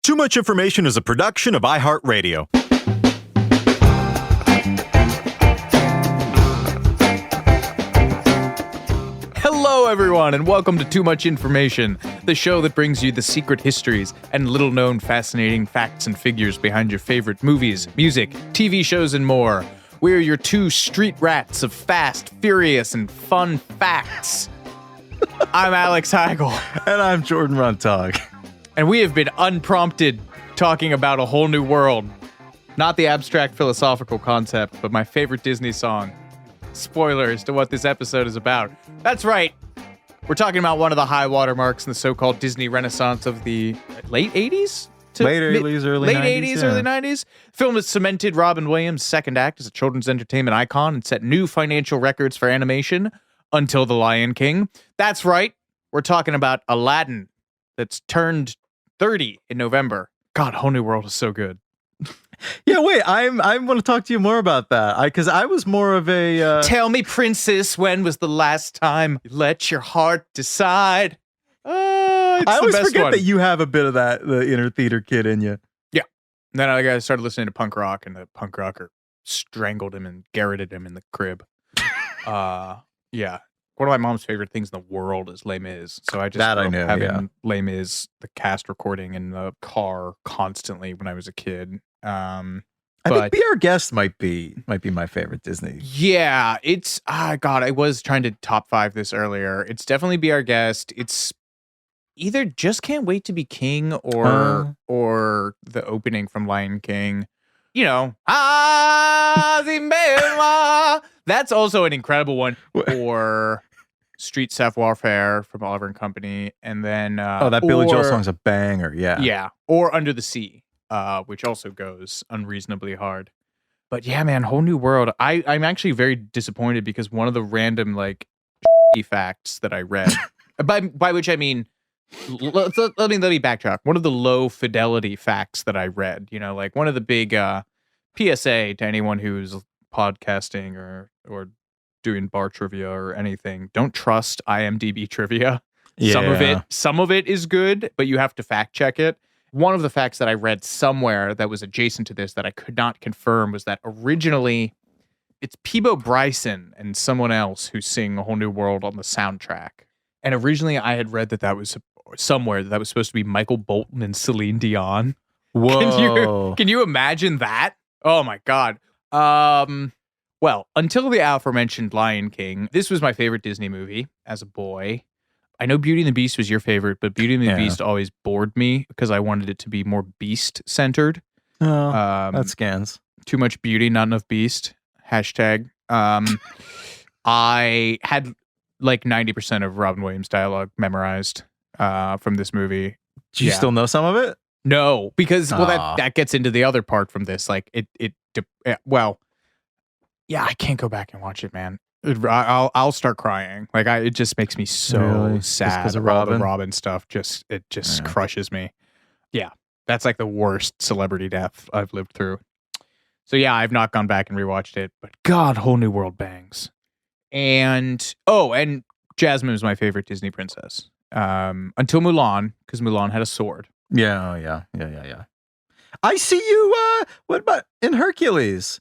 Too Much Information is a production of iHeart Radio. Hello, everyone, and welcome to Too Much Information, the show that brings you the secret histories and little-known fascinating facts and figures behind your favorite movies, music, TV shows, and more. We're your two street rats of fast, furious, and fun facts. I'm Alex Heigl. And I'm Jordan Runtagh. And we have been unprompted talking about a whole new world. Not the abstract philosophical concept, but my favorite Disney song. Spoilers to what this episode is about. That's right. We're talking about one of the high water marks in the so-called Disney Renaissance of the late 80s? Late 80s, early 90s. Early 90s. The film has cemented Robin Williams' second act as a children's entertainment icon and set new financial records for animation until The Lion King. That's right. We're talking about Aladdin, that's turned 30 in November. God, Whole New World is so good. Yeah, wait, I want to talk to you more about that. Because I was more of a... Tell me, princess, when was the last time you let your heart decide? I always forget that you have a bit of that, the inner theater kid in you. Yeah. Then I started listening to punk rock, and the punk rocker strangled him and garroted him in the crib. Yeah. One of my mom's favorite things in the world is Les Mis. So I just having Les Mis, the cast recording in the car constantly when I was a kid. I think Be Our Guest might be my favorite Disney. Yeah, it's God, I was trying to top 5 this earlier. It's definitely Be Our Guest. It's either Just Can't Wait to Be King or the opening from Lion King. You know, that's also an incredible one. Or Street Savoir Faire from Oliver and Company, and then that Billy Joel song's a banger. Yeah, or Under the Sea, which also goes unreasonably hard. But yeah, man, Whole New World. I'm actually very disappointed because one of the random facts that I read, by which I mean, let me backtrack. One of the low fidelity facts that I read, like one of the big PSA to anyone who's podcasting or doing bar trivia or anything, don't trust IMDb trivia. Yeah. Some of it is good, but you have to fact check it. One of the facts that I read somewhere that was adjacent to this that I could not confirm was that originally it's Peabo Bryson and someone else who sing A Whole New World on the soundtrack. And originally I had read that was somewhere that was supposed to be Michael Bolton and Celine Dion. Whoa. Can you imagine that? Oh my God. Well, until the aforementioned Lion King, this was my favorite Disney movie as a boy. I know Beauty and the Beast was your favorite, but Beauty and the Beast always bored me because I wanted it to be more Beast-centered. Oh, that scans. Too much beauty, not enough Beast. Hashtag. I had 90% of Robin Williams' dialogue memorized from this movie. Do you still know some of it? No, because that gets into the other part from this. Yeah, I can't go back and watch it, man. I'll start crying. It just makes me so sad. Just all the Robin stuff just crushes me. Yeah, that's the worst celebrity death I've lived through. So yeah, I've not gone back and rewatched it, but God, Whole New World bangs. And Jasmine was my favorite Disney princess until Mulan, because Mulan had a sword. Yeah. I see you. What about in Hercules?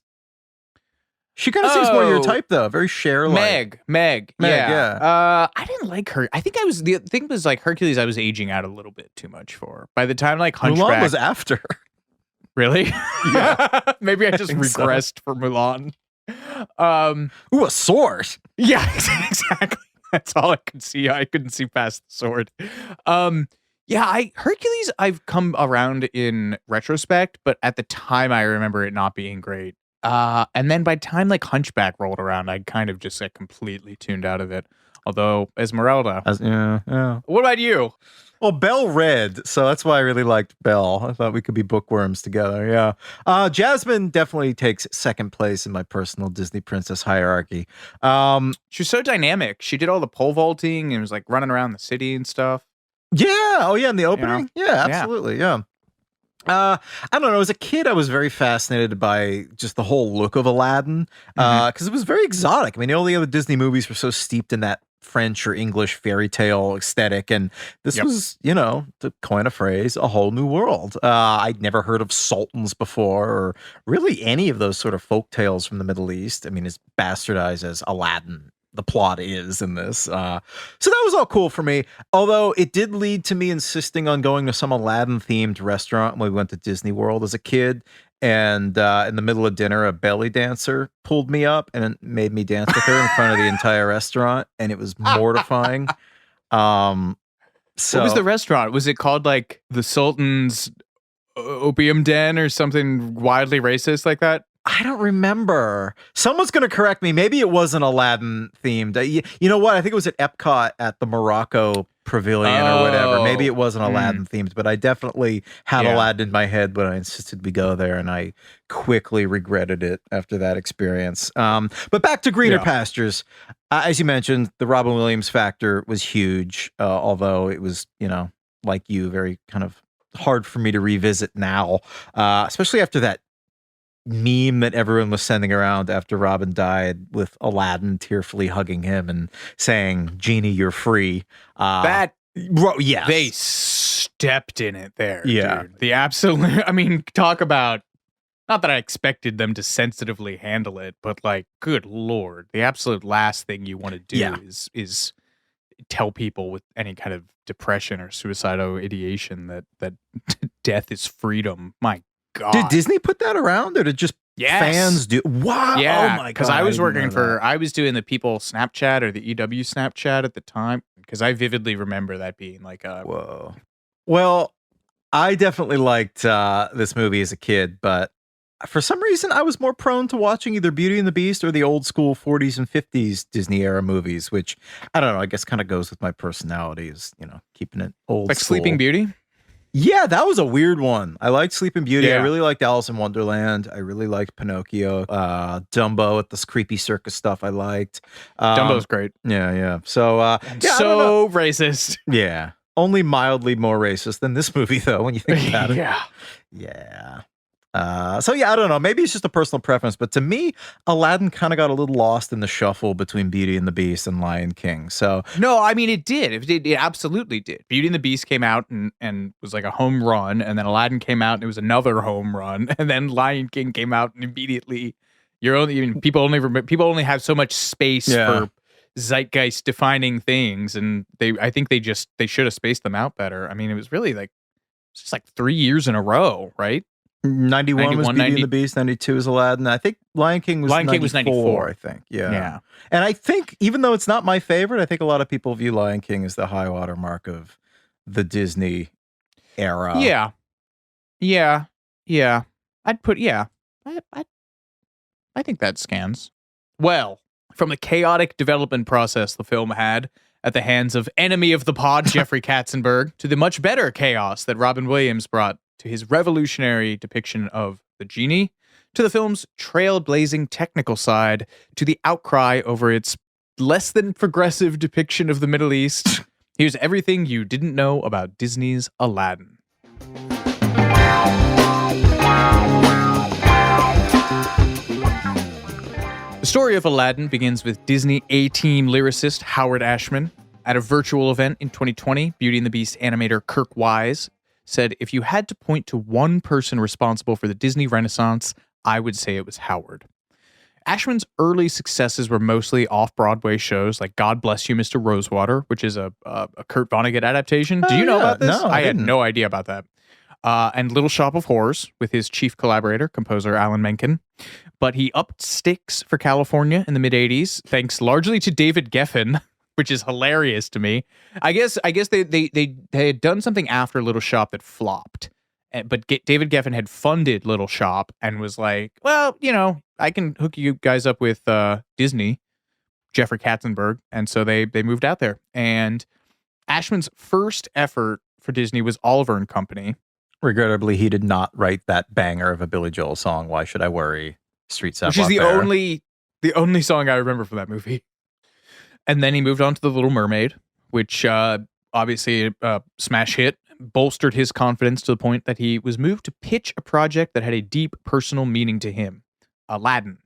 She kind of seems more your type, though. Very Cher-like. Meg. Yeah. I didn't like her. I think the thing was Hercules. I was aging out a little bit too much for. By the time Hunchback. Mulan was after. Really? Yeah. Maybe I just regressed for Mulan. Ooh, a sword. Yeah, exactly. That's all I could see. I couldn't see past the sword. Hercules. I've come around in retrospect, but at the time I remember it not being great. And then by the time Hunchback rolled around, I kind of just completely tuned out of it. Although Esmeralda. Yeah. What about you? Well, Belle read, so that's why I really liked Belle. I thought we could be bookworms together. Yeah. Jasmine definitely takes second place in my personal Disney princess hierarchy. She was so dynamic. She did all the pole vaulting and was running around the city and stuff. Yeah. Oh, yeah. In the opening. Yeah, absolutely. Yeah. I don't know. As a kid, I was very fascinated by just the whole look of Aladdin because it was very exotic. I mean, all the other Disney movies were so steeped in that French or English fairy tale aesthetic. And this was, to coin a phrase, a whole new world. I'd never heard of sultans before, or really any of those sort of folk tales from the Middle East. I mean, as bastardized as Aladdin the plot is in this. So that was all cool for me. Although it did lead to me insisting on going to some Aladdin themed restaurant when we went to Disney World as a kid. And in the middle of dinner, a belly dancer pulled me up and made me dance with her in front of the entire restaurant. And it was mortifying. What was the restaurant? Was it called like the Sultan's Opium Den or something wildly racist like that? I don't remember. Someone's going to correct me. Maybe it wasn't Aladdin themed. You know what? I think it was at Epcot at the Morocco Pavilion or whatever. Maybe it wasn't Aladdin themed, but I definitely had Aladdin in my head when I insisted we go there, and I quickly regretted it after that experience. But back to greener pastures. As you mentioned, the Robin Williams factor was huge, although it was, like you, very kind of hard for me to revisit now, especially after that meme that everyone was sending around after Robin died with Aladdin tearfully hugging him and saying, "Genie, you're free." Yes. They stepped in it there. Yeah. Dude. The absolute, I mean, talk about, not that I expected them to sensitively handle it, but like, good Lord, the absolute last thing you want to do is tell people with any kind of depression or suicidal ideation that death is freedom. My God. Did Disney put that around, or did just fans do? Wow. Yeah. Oh my God. Because I was I was doing the People Snapchat or the EW Snapchat at the time, because I vividly remember that being like a. Whoa. Well, I definitely liked this movie as a kid, but for some reason I was more prone to watching either Beauty and the Beast or the old school 40s and 50s Disney era movies, which I don't know, I guess kind of goes with my personality, is, keeping it old like school. Sleeping Beauty? Yeah, that was a weird one. I liked Sleeping Beauty. Yeah. I really liked Alice in Wonderland. I really liked Pinocchio. Dumbo with this creepy circus stuff I liked. Dumbo's great. Yeah. So, so racist. Yeah. Only mildly more racist than this movie, though, when you think about it. Yeah. So I don't know. Maybe it's just a personal preference, but to me, Aladdin kind of got a little lost in the shuffle between Beauty and the Beast and Lion King. So no, I mean it did. It absolutely did. Beauty and the Beast came out and was like a home run, and then Aladdin came out and it was another home run, and then Lion King came out and immediately people only have so much space for zeitgeist defining things, and I think they should have spaced them out better. I mean, it was really like just like 3 years in a row, right? 91 was Beauty and the Beast, 92 was Aladdin. I think Lion King was 94, I think. Yeah. And I think, even though it's not my favorite, I think a lot of people view Lion King as the high water mark of the Disney era. Yeah. I'd put, I think that scans. Well, from the chaotic development process the film had at the hands of enemy of the pod, Jeffrey Katzenberg, to the much better chaos that Robin Williams brought to his revolutionary depiction of the Genie, to the film's trailblazing technical side, to the outcry over its less than progressive depiction of the Middle East. Here's everything you didn't know about Disney's Aladdin. The story of Aladdin begins with Disney A-Team lyricist Howard Ashman. At a virtual event in 2020, Beauty and the Beast animator Kirk Wise said, "If you had to point to one person responsible for the Disney Renaissance, I would say it was Howard." Ashman's early successes were mostly off-Broadway shows like God Bless You, Mr. Rosewater, which is a Kurt Vonnegut adaptation. Do you know about this? No, I had no idea about that. And Little Shop of Horrors with his chief collaborator, composer Alan Menken. But he upped stakes for California in the mid-'80s, thanks largely to David Geffen, which is hilarious to me. I guess they had done something after Little Shop that flopped, but David Geffen had funded Little Shop and was like, well, I can hook you guys up with Disney, Jeffrey Katzenberg, and so they moved out there. And Ashman's first effort for Disney was Oliver and Company. Regrettably, he did not write that banger of a Billy Joel song, "Why Should I Worry?" Street Sidewalk, which is the only song I remember from that movie. And then he moved on to The Little Mermaid, which obviously smash hit, bolstered his confidence to the point that he was moved to pitch a project that had a deep personal meaning to him, Aladdin.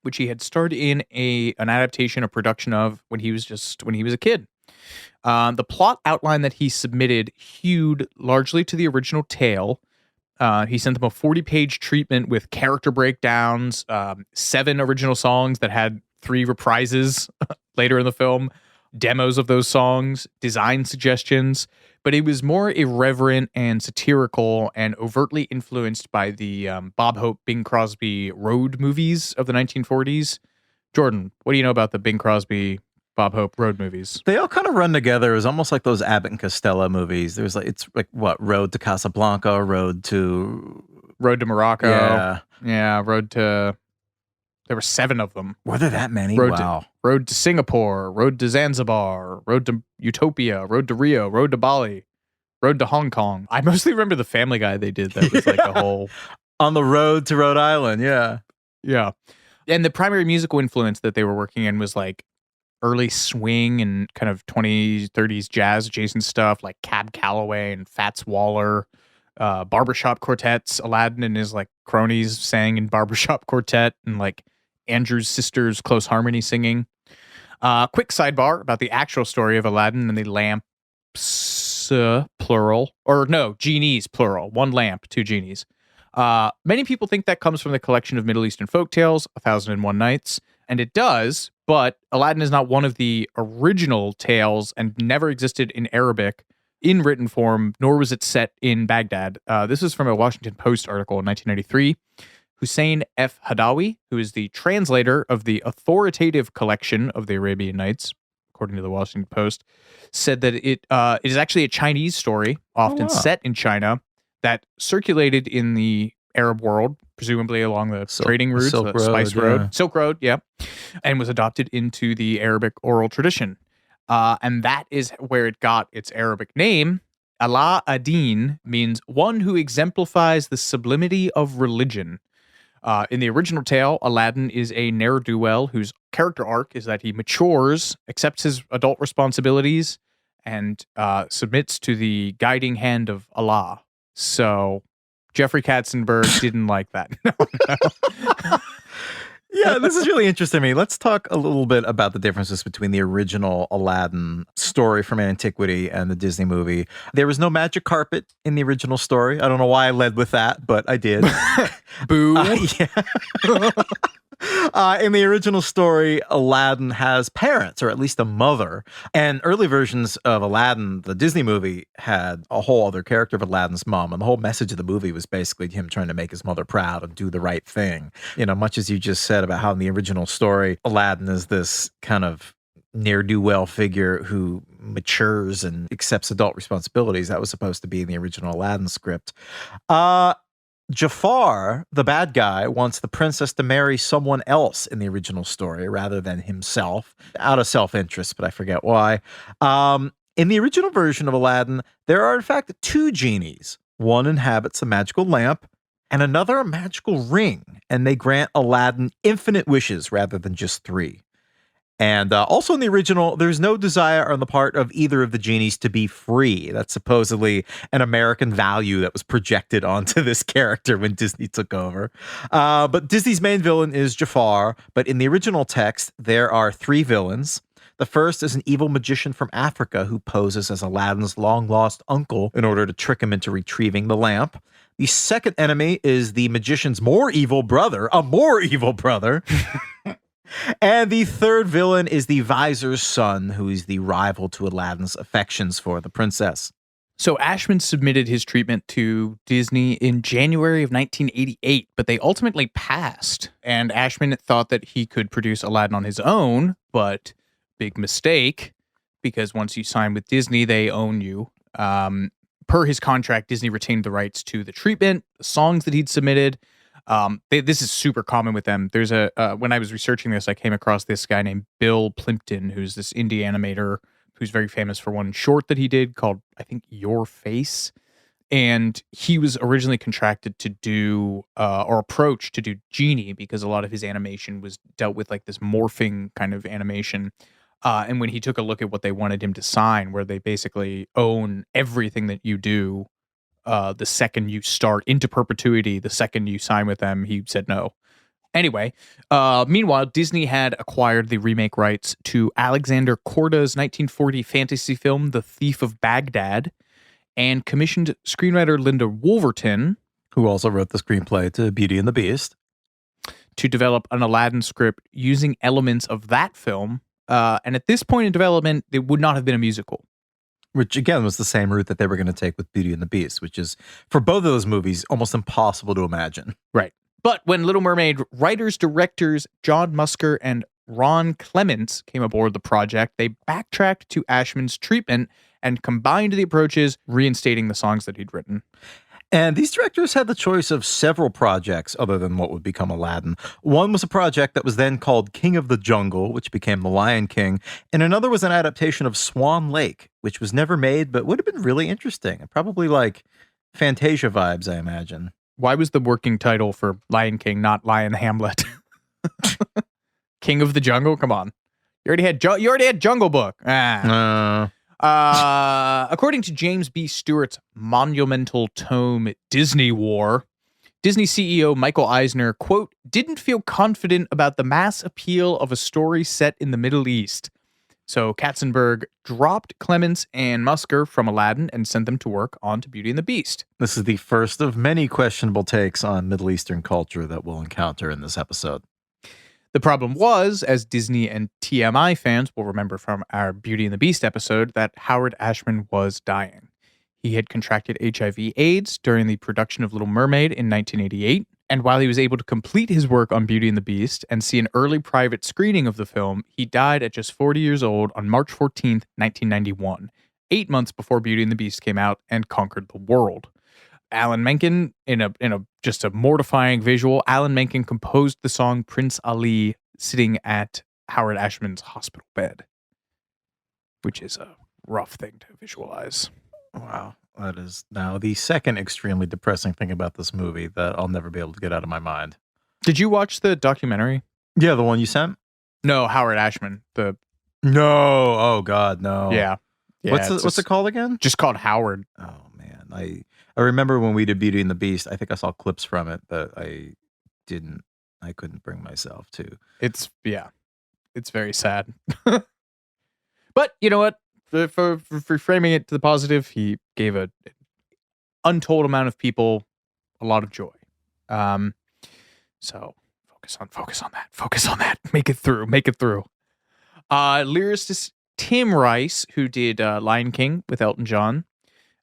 which he had starred in an adaptation, a production of when he was a kid. The plot outline that he submitted hewed largely to the original tale. He sent them a 40-page treatment with character breakdowns, 7 original songs that had 3 reprises later in the film, demos of those songs, design suggestions, but it was more irreverent and satirical and overtly influenced by the Bob Hope, Bing Crosby road movies of the 1940s. Jordan, what do you know about the Bing Crosby, Bob Hope road movies? They all kind of run together. It was almost like those Abbott and Costello movies. There's it's like what, Road to Casablanca, Road to Morocco. Yeah, there were 7 of them. Were there that many? Road to Singapore, Road to Zanzibar, Road to Utopia, Road to Rio, Road to Bali, Road to Hong Kong. I mostly remember the Family Guy they did that was like a whole... On the road to Rhode Island, yeah. Yeah. And the primary musical influence that they were working in was like early swing and kind of 20s, 30s jazz adjacent stuff like Cab Calloway and Fats Waller, barbershop quartets. Aladdin and his like cronies sang in barbershop quartet, and like Andrew's sisters close harmony singing. Quick sidebar about the actual story of Aladdin and the lamps, plural, or no, genies, plural. 1 lamp, 2 genies. Many people think that comes from the collection of Middle Eastern folktales, 1001 Nights, and it does, but Aladdin is not one of the original tales and never existed in Arabic in written form, nor was it set in Baghdad. This is from a Washington Post article in 1993. Hussein F. Hadawi, who is the translator of the authoritative collection of the Arabian Nights, according to the Washington Post, said that it is actually a Chinese story, often set in China, that circulated in the Arab world, presumably along the trading routes, the Spice Road, Silk Road, yeah, and was adopted into the Arabic oral tradition. And that is where it got its Arabic name. Aladdin means one who exemplifies the sublimity of religion. In the original tale, Aladdin is a ne'er-do-well whose character arc is that he matures, accepts his adult responsibilities, and submits to the guiding hand of Allah. So Jeffrey Katzenberg didn't like that. No. Yeah, this is really interesting to me. Let's talk a little bit about the differences between the original Aladdin story from Antiquity and the Disney movie. There was no magic carpet in the original story. I don't know why I led with that, but I did. Boo. Yeah. In the original story, Aladdin has parents, or at least a mother. And early versions of Aladdin, the Disney movie, had a whole other character of Aladdin's mom. And the whole message of the movie was basically him trying to make his mother proud and do the right thing. You know, much as you just said about how in the original story, Aladdin is this kind of ne'er-do-well figure who matures and accepts adult responsibilities. That was supposed to be in the original Aladdin script. Jafar, the bad guy, wants the princess to marry someone else in the original story rather than himself, out of self-interest, but I forget why. In the original version of Aladdin, there are in fact 2 genies. One inhabits a magical lamp and another a magical ring, and they grant Aladdin infinite wishes rather than just 3. And also in the original, there's no desire on the part of either of the genies to be free. That's supposedly an American value that was projected onto this character when Disney took over. But Disney's main villain is Jafar, but in the original text, there are 3 villains. The first is an evil magician from Africa who poses as Aladdin's long-lost uncle in order to trick him into retrieving the lamp. The second enemy is the magician's more evil brother, a more evil brother. And the third villain is the vizier's son, who is the rival to Aladdin's affections for the princess. So Ashman submitted his treatment to Disney in January of 1988, but they ultimately passed. And Ashman thought that he could produce Aladdin on his own, but big mistake, because once you sign with Disney, they own you. Per his contract, Disney retained the rights to the treatment, the songs that he'd submitted. This is super common with them. There's when I was researching this, I came across this guy named Bill Plimpton, who's this indie animator who's very famous for one short that he did called, I think, Your Face. And he was originally contracted to do, or approached to do Genie, because a lot of his animation was dealt with like this morphing kind of animation. And when he took a look at what they wanted him to sign, where they basically own everything that you do, the second you start into perpetuity, the second you sign with them, he said no. Anyway, meanwhile, Disney had acquired the remake rights to Alexander Korda's 1940 fantasy film, The Thief of Baghdad, and commissioned screenwriter Linda Wolverton, who also wrote the screenplay to Beauty and the Beast, to develop an Aladdin script using elements of that film. And at this point in development, it would not have been a musical. Which, again, was the same route that they were going to take with Beauty and the Beast, which is, for both of those movies, almost impossible to imagine. Right. But when Little Mermaid writers-directors John Musker and Ron Clements came aboard the project, they backtracked to Ashman's treatment and combined the approaches, reinstating the songs that he'd written. And these directors had the choice of several projects other than what would become Aladdin. One was a project that was then called King of the Jungle, which became The Lion King. And another was an adaptation of Swan Lake, which was never made, but would have been really interesting. Probably like Fantasia vibes, I imagine. Why was the working title for Lion King not Lion Hamlet? King of the Jungle? Come on. You already had Jungle Book. According to James B. Stewart's monumental tome Disney War, Disney CEO Michael Eisner, quote, didn't feel confident about the mass appeal of a story set in the Middle East. So Katzenberg dropped Clements and Musker from Aladdin and sent them to work on to Beauty and the Beast. This is the first of many questionable takes on Middle Eastern culture that we'll encounter in this episode. The problem was, as Disney and TMI fans will remember from our Beauty and the Beast episode, that Howard Ashman was dying. He had contracted HIV/AIDS during the production of Little Mermaid in 1988, and while he was able to complete his work on Beauty and the Beast and see an early private screening of the film, he died at just 40 years old on March 14th, 1991, 8 months before Beauty and the Beast came out and conquered the world. Alan Menken, in a just a mortifying visual, Alan Menken composed the song Prince Ali sitting at Howard Ashman's hospital bed, which is a rough thing to visualize. Wow. That is now the second extremely depressing thing about this movie that I'll never be able to get out of my mind. Did you watch the documentary? Yeah, the one you sent? No, Howard Ashman. No. Oh, God, no. Yeah. What's it called again? Just called Howard. Oh, man. I remember when we did Beauty and the Beast, I think I saw clips from it, but I couldn't bring myself to. It's very sad. But you know what? For framing it to the positive, he gave an untold amount of people a lot of joy. So focus on that. Make it through. Lyricist Tim Rice, who did Lion King with Elton John,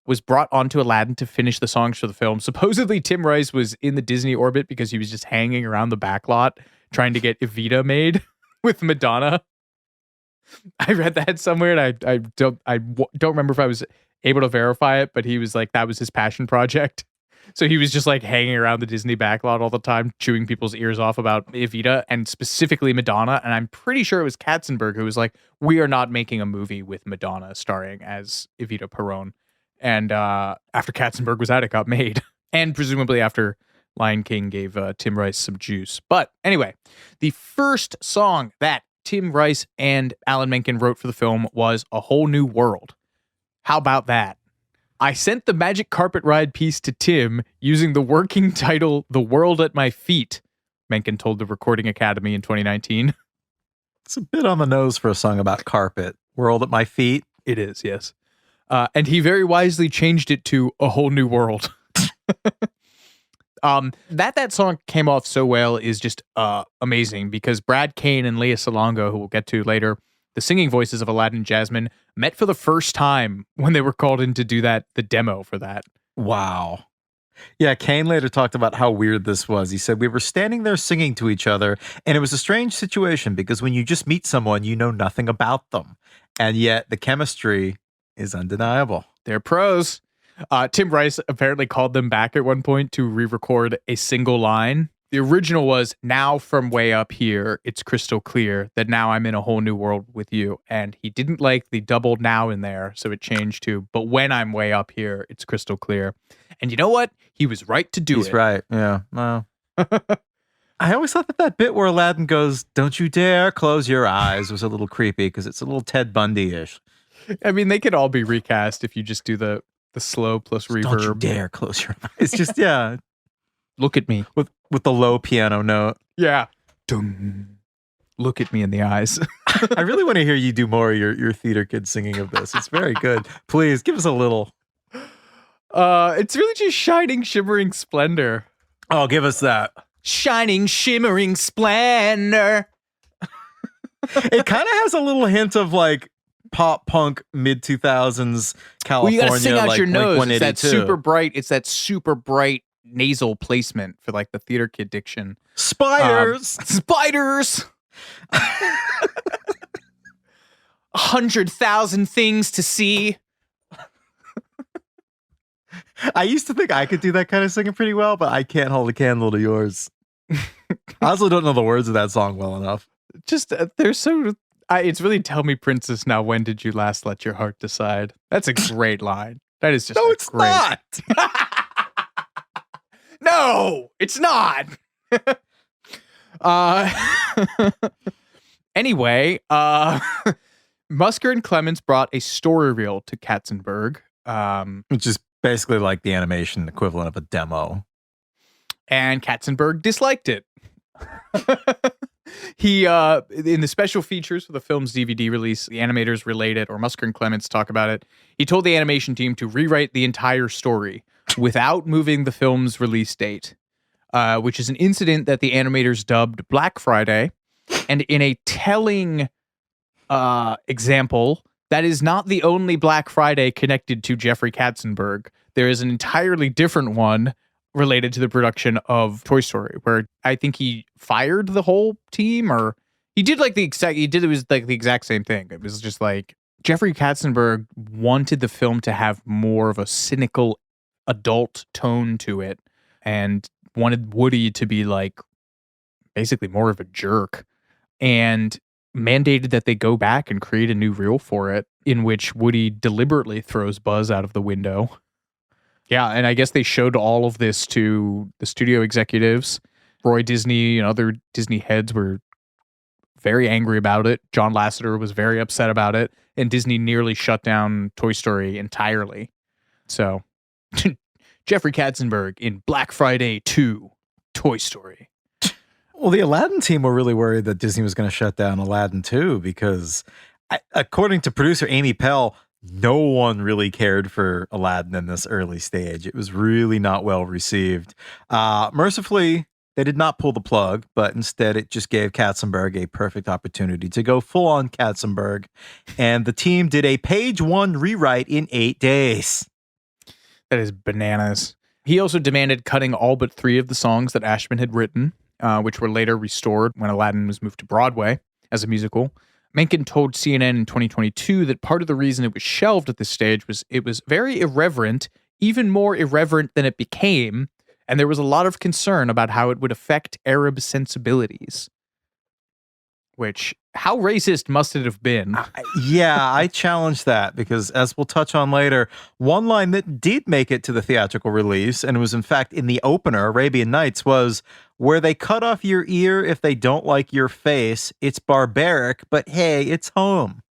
was brought onto Aladdin to finish the songs for the film. Supposedly, Tim Rice was in the Disney orbit because he was just hanging around the back lot trying to get Evita made with Madonna. I read that somewhere, and I don't remember if I was able to verify it, but he was like, that was his passion project. So he was just like hanging around the Disney backlot all the time, chewing people's ears off about Evita and specifically Madonna. And I'm pretty sure it was Katzenberg who was like, we are not making a movie with Madonna starring as Evita Peron. And after Katzenberg was out, it got made. And presumably after Lion King gave Tim Rice some juice. But anyway, the first song that Tim Rice and Alan Menken wrote for the film was A Whole New World. How about that? I sent the magic carpet ride piece to Tim using the working title The World at My Feet, Menken told the Recording Academy in 2019. It's a bit on the nose for a song about carpet. World at My Feet. It is, yes. And he very wisely changed it to A Whole New World. That song came off so well is just amazing because Brad Kane and Lea Salonga, who we'll get to later, the singing voices of Aladdin and Jasmine, met for the first time when they were called in to do the demo for that. Wow. Yeah, Kane later talked about how weird this was. He said, we were standing there singing to each other, and it was a strange situation because when you just meet someone, you know nothing about them. And yet the chemistry is undeniable. They're pros. Tim Rice apparently called them back at one point to re-record a single line. The original was, now from way up here, it's crystal clear that now I'm in a whole new world with you. And he didn't like the double now in there, so it changed to, but when I'm way up here, it's crystal clear. And you know what? He was right to do it. He's right, yeah. Well, I always thought that bit where Aladdin goes, don't you dare close your eyes, was a little creepy because it's a little Ted Bundy-ish. I mean, they could all be recast if you just do the slow plus reverb. Don't you dare close your eyes. It's just, yeah. Look at me. with the low piano note. Yeah. Dun. Look at me in the eyes. I really want to hear you do more of your theater kid singing of this. It's very good. Please give us a little. It's really just shining, shimmering splendor. Oh, give us that. Shining, shimmering splendor. It kind of has a little hint of like pop punk mid 2000s California. Well, you gotta sing out like your nose. It's that 182. super bright. It's that super bright nasal placement for like the theater kid diction. Spiders. Spiders. 100,000 things to see. I used to think I could do that kind of singing pretty well, but I can't hold a candle to yours. I also don't know the words of that song well enough. Just they're so. It's really tell me, princess. Now, when did you last let your heart decide? That's a great line. That is just No, it's great. not. No, it's not. Anyway, Musker and Clements brought a story reel to Katzenberg, Which is basically like the animation equivalent of a demo. and Katzenberg disliked it. He, in the special features for the film's DVD release, the animators relate it, or Musker and Clements talk about it. He told the animation team to rewrite the entire story without moving the film's release date, which is an incident that the animators dubbed Black Friday. And in a telling example, that is not the only Black Friday connected to Jeffrey Katzenberg. There is an entirely different one related to the production of Toy Story, where I think he fired the whole team, or he did like the exact same thing. It was just like Jeffrey Katzenberg wanted the film to have more of a cynical adult tone to it, and wanted Woody to be like basically more of a jerk, and mandated that they go back and create a new reel for it, in which Woody deliberately throws Buzz out of the window. Yeah, and I guess they showed all of this to the studio executives. Roy Disney and other Disney heads were very angry about it. John Lasseter was very upset about it, and Disney nearly shut down Toy Story entirely. So, Jeffrey Katzenberg in Black Friday 2, Toy Story. Well, the Aladdin team were really worried that Disney was going to shut down Aladdin too, because according to producer Amy Pell, no one really cared for Aladdin in this early stage. It was really not well received. Mercifully, they did not pull the plug, but instead it just gave Katzenberg a perfect opportunity to go full on Katzenberg. And the team did a page 1 rewrite in 8 days. That is bananas. He also demanded cutting all but 3 of the songs that Ashman had written, which were later restored when Aladdin was moved to Broadway as a musical. Menken told CNN in 2022 that part of the reason it was shelved at this stage was it was very irreverent, even more irreverent than it became, and there was a lot of concern about how it would affect Arab sensibilities. Which, how racist must it have been? Yeah, I challenge that, because as we'll touch on later, one line that did make it to the theatrical release, and was in fact in the opener, Arabian Nights, was, "Where they cut off your ear if they don't like your face, it's barbaric, but hey, it's home."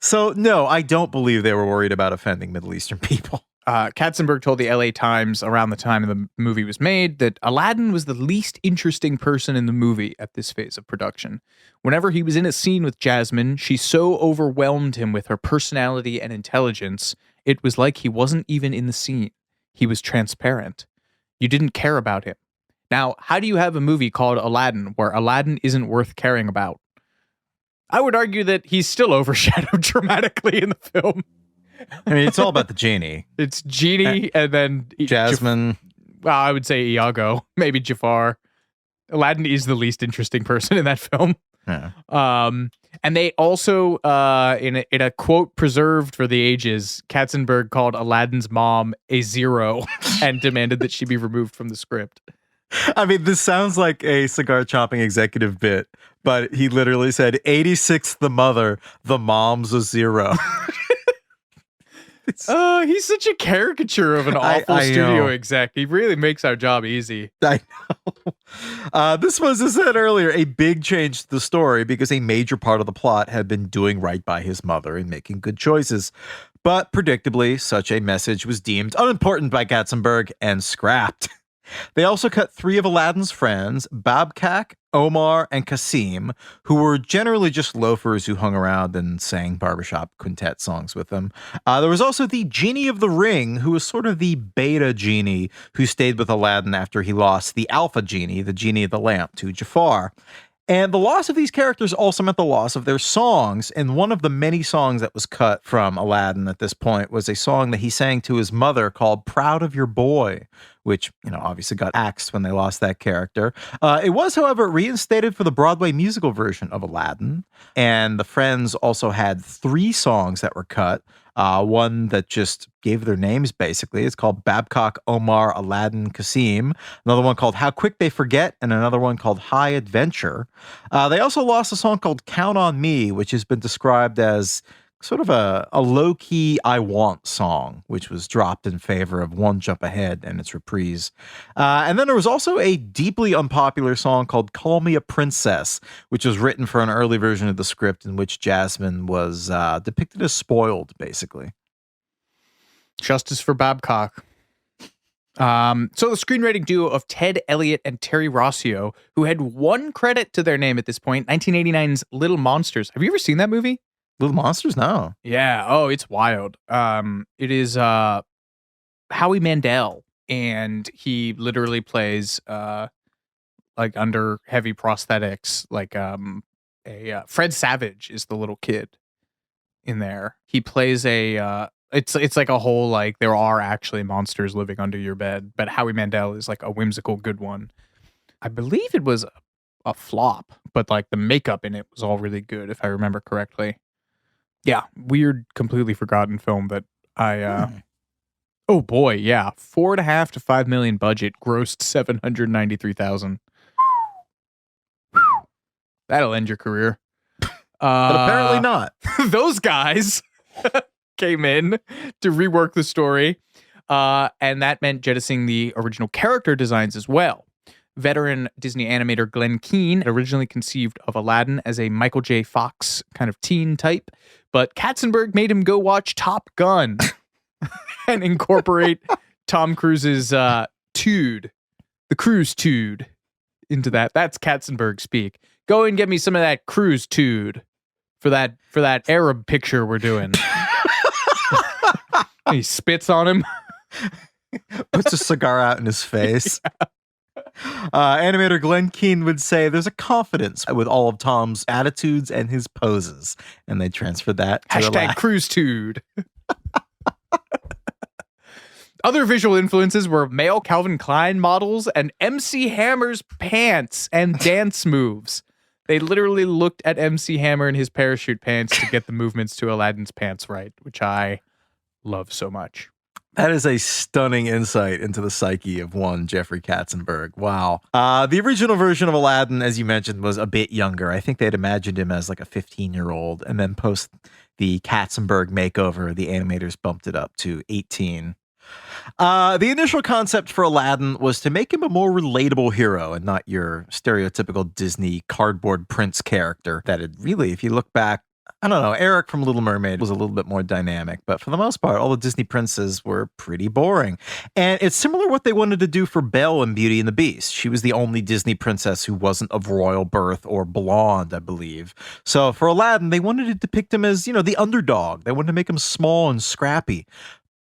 So no, I don't believe they were worried about offending Middle Eastern people. Katzenberg told the LA Times around the time the movie was made that Aladdin was the least interesting person in the movie at this phase of production. Whenever he was in a scene with Jasmine, she so overwhelmed him with her personality and intelligence, it was like he wasn't even in the scene. He was transparent. You didn't care about him. Now, how do you have a movie called Aladdin where Aladdin isn't worth caring about? I would argue that he's still overshadowed dramatically in the film. I mean, it's all about the genie. It's Genie and then Jasmine. Well, I would say Iago, maybe Jafar. Aladdin is the least interesting person in that film. Yeah. And they also, in a quote preserved for the ages, Katzenberg called Aladdin's mom a zero and demanded that she be removed from the script. I mean, this sounds like a cigar chopping executive bit, but he literally said, 86th the mother, the mom's a zero. He's such a caricature of an awful studio know. exec. He really makes our job easy. I know. This was, as I said earlier, a big change to the story, because a major part of the plot had been doing right by his mother and making good choices. But predictably, such a message was deemed unimportant by Katzenberg and scrapped. They also cut 3 of Aladdin's friends, Babkak, Omar, and Kasim, who were generally just loafers who hung around and sang barbershop quintet songs with them. There was also the Genie of the Ring, who was sort of the beta genie who stayed with Aladdin after he lost the alpha genie, the genie of the lamp, to Jafar. And the loss of these characters also meant the loss of their songs. And one of the many songs that was cut from Aladdin at this point was a song that he sang to his mother called Proud of Your Boy, which, obviously got axed when they lost that character. It was, however, reinstated for the Broadway musical version of Aladdin. And the Friends also had 3 songs that were cut. One that just gave their names, basically. It's called Babcock, Omar, Aladdin, Kasim. Another one called How Quick They Forget, and another one called High Adventure. They also lost a song called Count on Me, which has been described as sort of a low-key I Want song, which was dropped in favor of One Jump Ahead and its reprise. And then there was also a deeply unpopular song called Call Me a Princess, which was written for an early version of the script in which Jasmine was depicted as spoiled, basically. Justice for Babcock. So the screenwriting duo of Ted Elliott and Terry Rossio, who had 1 credit to their name at this point, 1989's Little Monsters. Have you ever seen that movie? Little Monsters? No. Yeah. Oh, it's wild. It is Howie Mandel, and he literally plays like under heavy prosthetics, like Fred Savage is the little kid in there. He plays it's like a whole, like, there are actually monsters living under your bed, but Howie Mandel is like a whimsical good one. I believe it was a flop, but like the makeup in it was all really good, if I remember correctly. Yeah, weird, completely forgotten film that oh boy, yeah, $4.5 to $5 million budget, grossed $793,000. That'll end your career. But apparently not. Those guys came in to rework the story, and that meant jettisoning the original character designs as well. Veteran Disney animator Glenn Keane had originally conceived of Aladdin as a Michael J. Fox kind of teen type, but Katzenberg made him go watch Top Gun and incorporate Tom Cruise's tude, the cruise tude, into that. That's Katzenberg speak. Go and get me some of that cruise tude for that Arab picture we're doing. He spits on him. Puts a cigar out in his face. Yeah. Animator Glenn Keane would say there's a confidence with all of Tom's attitudes and his poses. And they transferred that to Hashtag cruise tude. Other visual influences were male Calvin Klein models and MC Hammer's pants and dance moves. They literally looked at MC Hammer and his parachute pants to get the movements to Aladdin's pants right, which I love so much. That is a stunning insight into the psyche of one Jeffrey Katzenberg. Wow. The original version of Aladdin, as you mentioned, was a bit younger. I think they'd imagined him as like a 15-year-old. And then post the Katzenberg makeover, the animators bumped it up to 18. The initial concept for Aladdin was to make him a more relatable hero and not your stereotypical Disney cardboard prince character that had really, if you look back, I don't know, Eric from Little Mermaid was a little bit more dynamic, but for the most part, all the Disney princes were pretty boring. And it's similar what they wanted to do for Belle in Beauty and the Beast. She was the only Disney princess who wasn't of royal birth or blonde, I believe. So for Aladdin, they wanted to depict him as, the underdog. They wanted to make him small and scrappy.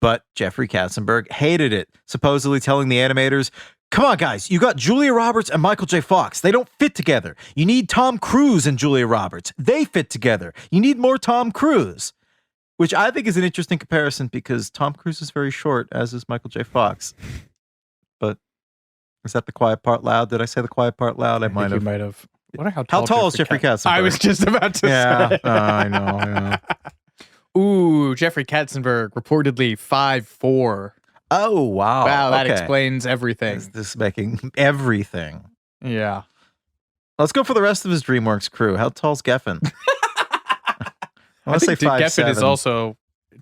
But Jeffrey Katzenberg hated it, supposedly telling the animators, "Come on, guys, you got Julia Roberts and Michael J. Fox. They don't fit together. You need Tom Cruise and Julia Roberts. They fit together. You need more Tom Cruise." Which I think is an interesting comparison because Tom Cruise is very short, as is Michael J. Fox. But is that the quiet part loud? Did I say the quiet part loud? I might have. You might have. Wonder how tall is Jeffrey Katzenberg? I was just about to say. I know. Ooh, Jeffrey Katzenberg, reportedly 5'4". Oh, wow. Wow, that explains everything. Is this making everything? Yeah. Let's go for the rest of his DreamWorks crew. How tall's Geffen? I want to say 5'7".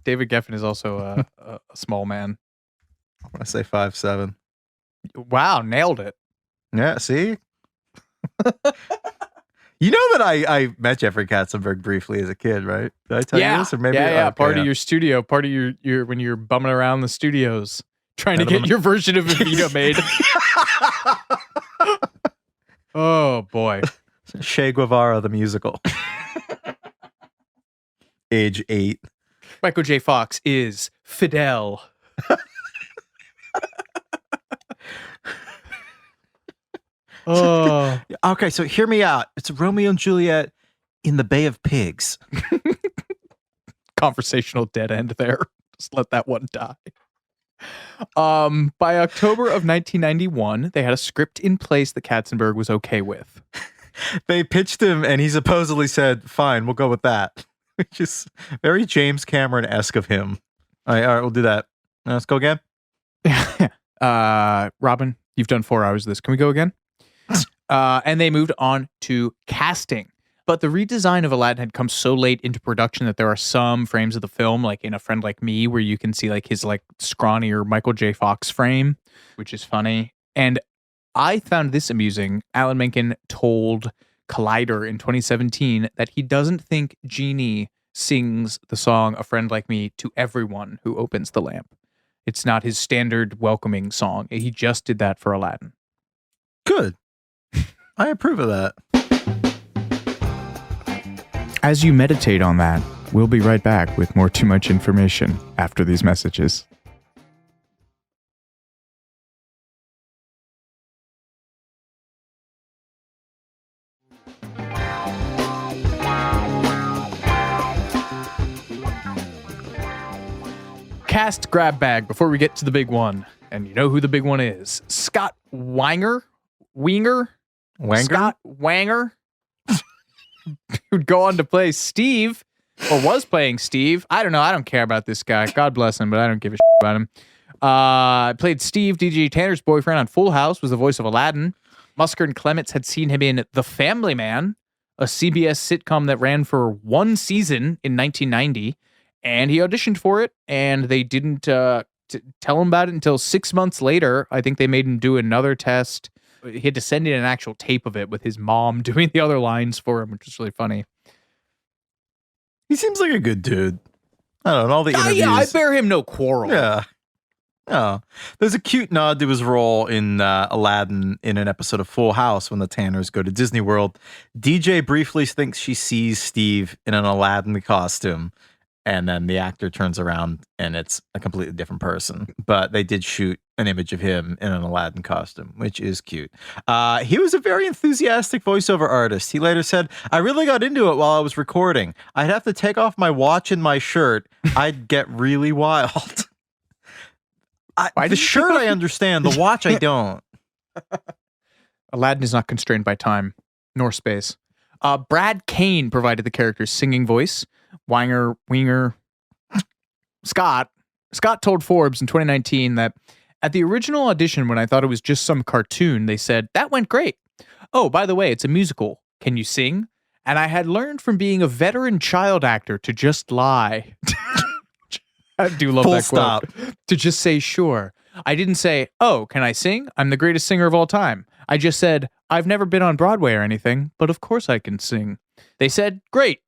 David Geffen is also a small man. I want to say 5'7". Wow, nailed it. Yeah, see? You know that I met Jeffrey Katzenberg briefly as a kid, right? Did I tell you this? Or maybe part of your studio, part of your when you're bumming around the studios, Trying to get your version of Evita made. Oh, boy. Che Guevara, the musical. Age 8. Michael J. Fox is Fidel. Oh. Okay, so hear me out. It's Romeo and Juliet in the Bay of Pigs. Conversational dead end there. Just let that one die. By October of 1991, they had a script in place that Katzenberg was okay with. They pitched him, and he supposedly said, "Fine, we'll go with that," which is very James Cameron-esque of him. All right, we'll do that. Let's go again. Robin, you've done 4 hours of this. Can we go again? And they moved on to casting. But the redesign of Aladdin had come so late into production that there are some frames of the film, like in A Friend Like Me, where you can see like his like scrawnier Michael J. Fox frame, which is funny. And I found this amusing. Alan Menken told Collider in 2017 that he doesn't think Genie sings the song A Friend Like Me to everyone who opens the lamp. It's not his standard welcoming song. He just did that for Aladdin. Good. I approve of that. As you meditate on that, we'll be right back with more Too Much Information after these messages. Cast grab bag before we get to the big one. And you know who the big one is. Scott Wanger? Scott Wanger? Who'd go on to play Steve, or was playing Steve. I don't know. I don't care about this guy. God bless him, but I don't give a shit about him. Played Steve, DJ Tanner's boyfriend on Full House, was the voice of Aladdin. Musker and Clements had seen him in The Family Man, a CBS sitcom that ran for 1 season in 1990, and he auditioned for it, and they didn't tell him about it until 6 months later. I think they made him do another test. He had to send in an actual tape of it with his mom doing the other lines for him, which was really funny. He seems like a good dude. I don't know, all the interviews. Yeah, I bear him no quarrel. Yeah. Oh, there's a cute nod to his role in Aladdin in an episode of Full House when the Tanners go to Disney World. DJ briefly thinks she sees Steve in an Aladdin costume, and then the actor turns around and it's a completely different person. But they did shoot an image of him in an Aladdin costume, which is cute. He was a very enthusiastic voiceover artist. He later said, "I really got into it while I was recording. I'd have to take off my watch and my shirt. I'd get really wild." The shirt I understand, the watch I don't. Aladdin is not constrained by time nor space. Brad Kane provided the character's singing voice. Scott told Forbes in 2019 that at the original audition, when I thought it was just some cartoon, they said, "That went great. Oh, by the way, it's a musical. Can you sing?" And I had learned from being a veteran child actor to just lie. I do love that quote. To just say, "Sure." I didn't say, "Oh, can I sing? I'm the greatest singer of all time." I just said, "I've never been on Broadway or anything, but of course I can sing." They said, "Great."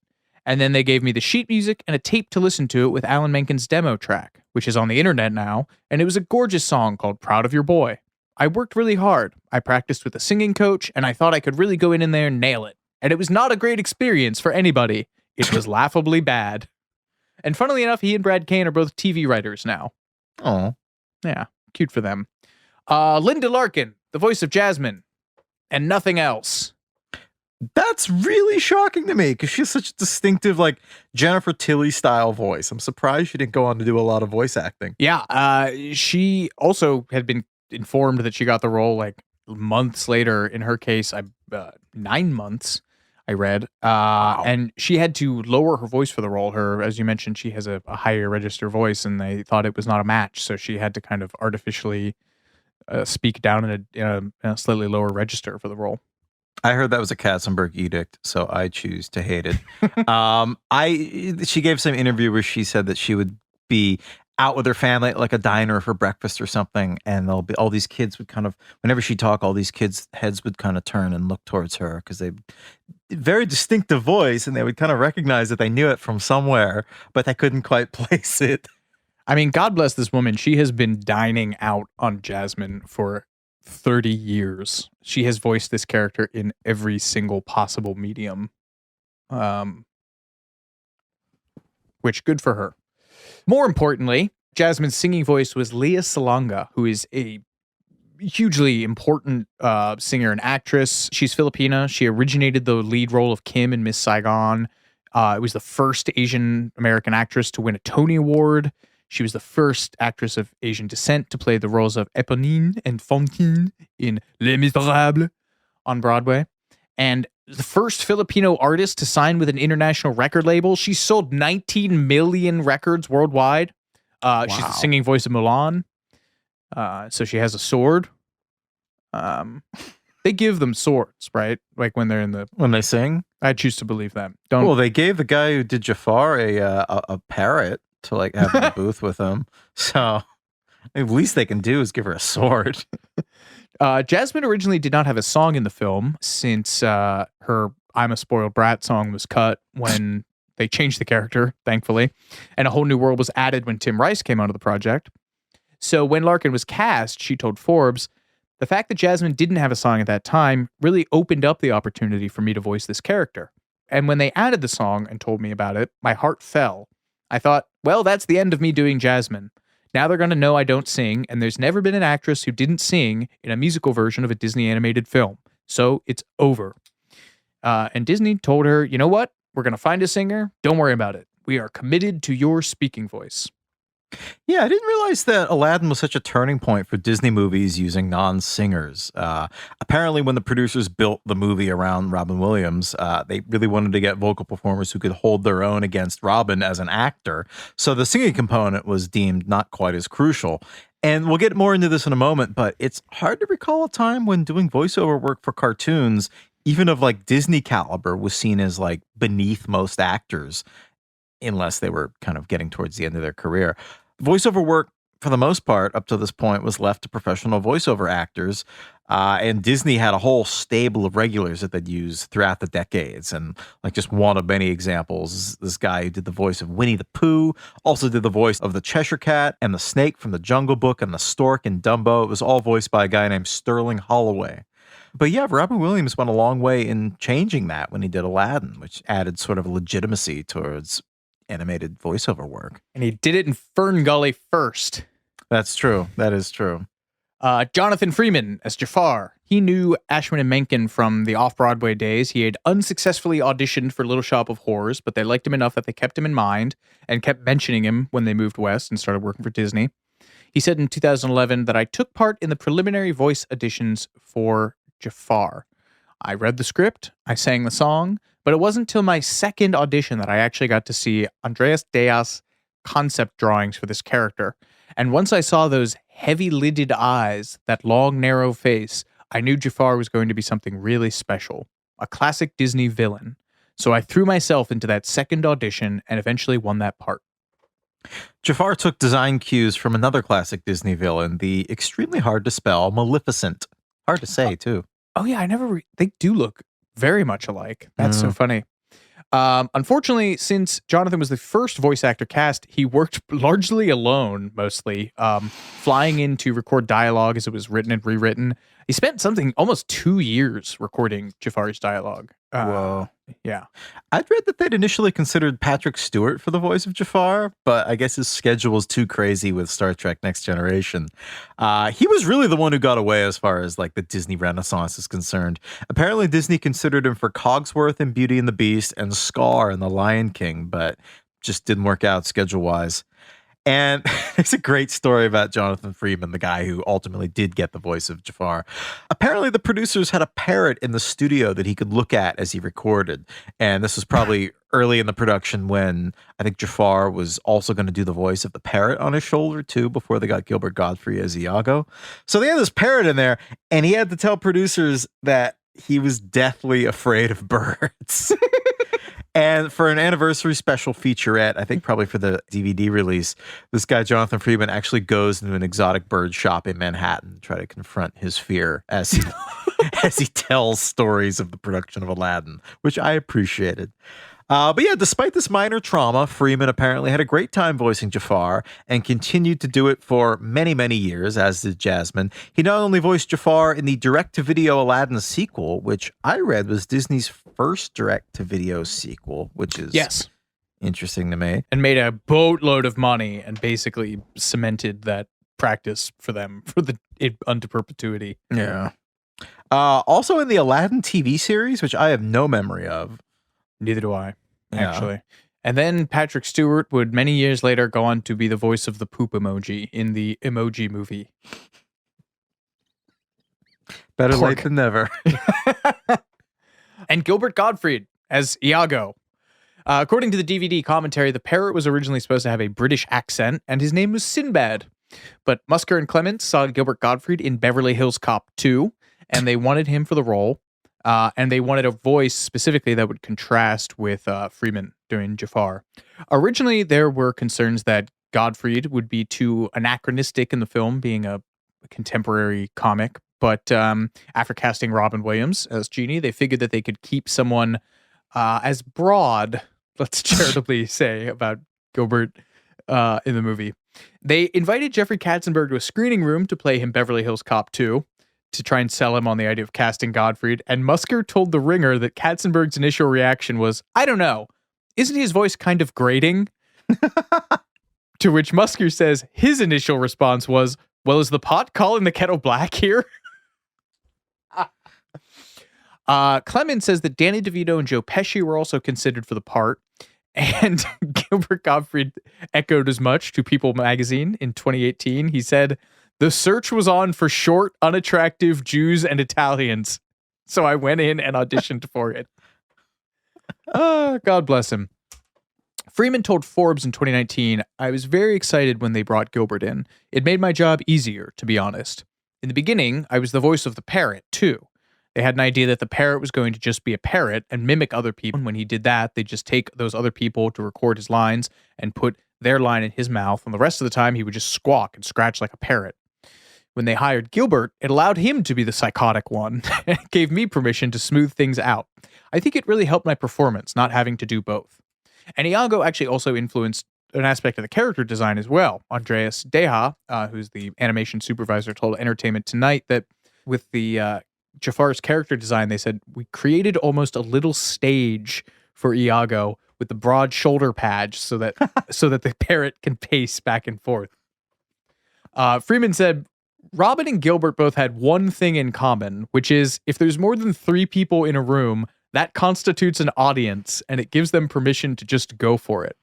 And then they gave me the sheet music and a tape to listen to it with Alan Menken's demo track, which is on the internet now, and it was a gorgeous song called "Proud of Your Boy." I worked really hard. I practiced with a singing coach, and I thought I could really go in there and nail it. And it was not a great experience for anybody. It was laughably bad. And funnily enough, he and Brad Kane are both TV writers now. Oh. Yeah, cute for them. Linda Larkin, the voice of Jasmine, and nothing else. That's really shocking to me because she has such a distinctive, like, Jennifer Tilly style voice. I'm surprised she didn't go on to do a lot of voice acting. Yeah, she also had been informed that she got the role like months later. In her case, 9 months. I read, Wow. and she had to lower her voice for the role. As you mentioned, she has a higher register voice, and they thought it was not a match, so she had to kind of artificially speak down in a slightly lower register for the role. I heard that was a Katzenberg edict, so I choose to hate it. She gave some interview where she said that she would be out with her family at like a diner for breakfast or something, and there'll be all these kids would kind of, whenever she talked, all these kids' heads would kind of turn and look towards her because they very distinctive voice, and they would kind of recognize that they knew it from somewhere, but they couldn't quite place it. I mean, God bless this woman. She has been dining out on Jasmine for 30 years. She has voiced this character in every single possible medium. Which good for her. More importantly, Jasmine's singing voice was Leah Salonga, who is a hugely important singer and actress. She's Filipina. She originated the lead role of Kim in Miss Saigon. It was the first Asian American actress to win a Tony Award. She was the first actress of Asian descent to play the roles of Eponine and Fantine in Les Miserables on Broadway. And the first Filipino artist to sign with an international record label. She sold 19 million records worldwide. She's the singing voice of Mulan. So she has a sword. They give them swords, right? Like when they sing. I choose to believe that. Well, they gave the guy who did Jafar a parrot to like have in the booth with him. So the least they can do is give her a sword. Jasmine originally did not have a song in the film since her "I'm a Spoiled Brat" song was cut when they changed the character, thankfully, and A Whole New World was added when Tim Rice came onto the project. So when Larkin was cast, she told Forbes, "The fact that Jasmine didn't have a song at that time really opened up the opportunity for me to voice this character. And when they added the song and told me about it, my heart fell. I thought, well, that's the end of me doing Jasmine. Now they're going to know I don't sing, and there's never been an actress who didn't sing in a musical version of a Disney animated film. So it's over." And Disney told her, "You know what? We're going to find a singer. Don't worry about it. We are committed to your speaking voice." Yeah, I didn't realize that Aladdin was such a turning point for Disney movies using non-singers. Apparently, when the producers built the movie around Robin Williams, they really wanted to get vocal performers who could hold their own against Robin as an actor. So the singing component was deemed not quite as crucial. And we'll get more into this in a moment, but it's hard to recall a time when doing voiceover work for cartoons, even of like Disney caliber, was seen as like beneath most actors, unless they were kind of getting towards the end of their career. Voiceover work, for the most part, up to this point, was left to professional voiceover actors. And Disney had a whole stable of regulars that they'd use throughout the decades. And like just one of many examples is this guy who did the voice of Winnie the Pooh, also did the voice of the Cheshire Cat and the snake from the Jungle Book and the stork in Dumbo. It was all voiced by a guy named Sterling Holloway. But yeah, Robin Williams went a long way in changing that when he did Aladdin, which added sort of legitimacy towards animated voiceover work. And he did it in Fern Gully first. That's true. That is true. Jonathan Freeman as Jafar. He knew Ashman and Menken from the off-Broadway days. He had unsuccessfully auditioned for Little Shop of Horrors, but they liked him enough that they kept him in mind and kept mentioning him when they moved west and started working for Disney. He said in 2011 that I took part in the preliminary voice auditions for Jafar. I read the script, I sang the song, but it wasn't until my second audition that I actually got to see Andreas Deas' concept drawings for this character. And once I saw those heavy-lidded eyes, that long, narrow face, I knew Jafar was going to be something really special, a classic Disney villain. So I threw myself into that second audition and eventually won that part. Jafar took design cues from another classic Disney villain, the extremely hard to spell Maleficent. Hard to say, too. Oh, yeah, they do look very much alike. That's so funny. Unfortunately, since Jonathan was the first voice actor cast, he worked largely alone, mostly, flying in to record dialogue as it was written and rewritten. He spent almost 2 years recording Jafar's dialogue. Whoa. Yeah. I'd read that they'd initially considered Patrick Stewart for the voice of Jafar, but I guess his schedule was too crazy with Star Trek Next Generation. He was really the one who got away as far as like the Disney Renaissance is concerned. Apparently Disney considered him for Cogsworth in Beauty and the Beast and Scar in The Lion King, but just didn't work out schedule-wise. And it's a great story about Jonathan Freeman, the guy who ultimately did get the voice of Jafar. Apparently, the producers had a parrot in the studio that he could look at as he recorded. And this was probably early in the production when I think Jafar was also going to do the voice of the parrot on his shoulder, too, before they got Gilbert Gottfried as Iago. So they had this parrot in there, and he had to tell producers that he was deathly afraid of birds. And for an anniversary special featurette, I think probably for the DVD release, this guy, Jonathan Freeman, actually goes into an exotic bird shop in Manhattan to try to confront his fear as he tells stories of the production of Aladdin, which I appreciated. But yeah, despite this minor trauma, Freeman apparently had a great time voicing Jafar and continued to do it for many, many years, as did Jasmine. He not only voiced Jafar in the direct-to-video Aladdin sequel, which I read was Disney's first direct-to-video sequel, which is interesting to me. And made a boatload of money and basically cemented that practice for them unto perpetuity. Yeah. Also in the Aladdin TV series, which I have no memory of. Neither do I, actually. And then Patrick Stewart would many years later go on to be the voice of the poop emoji in the Emoji Movie. Better late than never. And Gilbert Gottfried as Iago. According to the DVD commentary, the parrot was originally supposed to have a British accent, and his name was Sinbad. But Musker and Clements saw Gilbert Gottfried in Beverly Hills Cop 2, and they wanted him for the role. And they wanted a voice specifically that would contrast with Freeman doing Jafar. Originally, there were concerns that Gottfried would be too anachronistic in the film, being a contemporary comic. But after casting Robin Williams as Genie, they figured that they could keep someone as broad, let's charitably say, about Gilbert in the movie. They invited Jeffrey Katzenberg to a screening room to play him Beverly Hills Cop 2 to try and sell him on the idea of casting Gottfried. And Musker told The Ringer that Katzenberg's initial reaction was, I don't know, isn't his voice kind of grating? To which Musker says his initial response was, well, is the pot calling the kettle black here? Clemens says that Danny DeVito and Joe Pesci were also considered for the part. And Gilbert Gottfried echoed as much to People magazine in 2018. He said, the search was on for short, unattractive Jews and Italians. So I went in and auditioned for it. God bless him. Freeman told Forbes in 2019, I was very excited when they brought Gilbert in. It made my job easier, to be honest. In the beginning, I was the voice of the parrot, too. They had an idea that the parrot was going to just be a parrot and mimic other people. And when he did that, they'd just take those other people to record his lines and put their line in his mouth. And the rest of the time, he would just squawk and scratch like a parrot. When they hired Gilbert, it allowed him to be the psychotic one. It gave me permission to smooth things out. I think it really helped my performance, not having to do both. And Iago actually also influenced an aspect of the character design as well. Andreas Deha, who's the animation supervisor, told Entertainment Tonight that with the Jafar's character design, they said, we created almost a little stage for Iago with the broad shoulder pads so that the parrot can pace back and forth. Freeman said, Robin and Gilbert both had one thing in common, which is if there's more than 3 people in a room, that constitutes an audience, and it gives them permission to just go for it.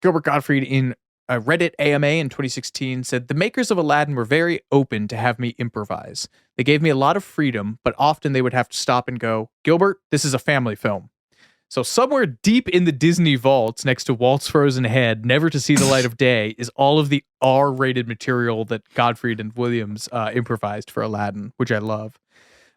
Gilbert Gottfried in a Reddit AMA in 2016 said, the makers of Aladdin were very open to have me improvise. They gave me a lot of freedom, but often they would have to stop and go, Gilbert, this is a family film. So somewhere deep in the Disney vaults next to Walt's Frozen Head, never to see the light of day, is all of the R-rated material that Gottfried and Williams improvised for Aladdin, which I love.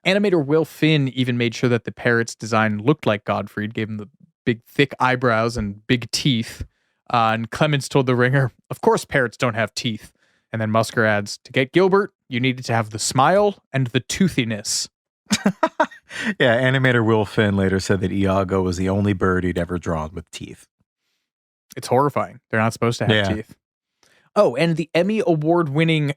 Animator Will Finn even made sure that the parrot's design looked like Gottfried, gave him the big thick eyebrows and big teeth. And Clements told The Ringer, of course parrots don't have teeth. And then Musker adds, to get Gilbert, you needed to have the smile and the toothiness. Yeah, animator Will Finn later said that Iago was the only bird he'd ever drawn with teeth. It's horrifying. They're not supposed to have teeth. Oh, and the Emmy Award-winning,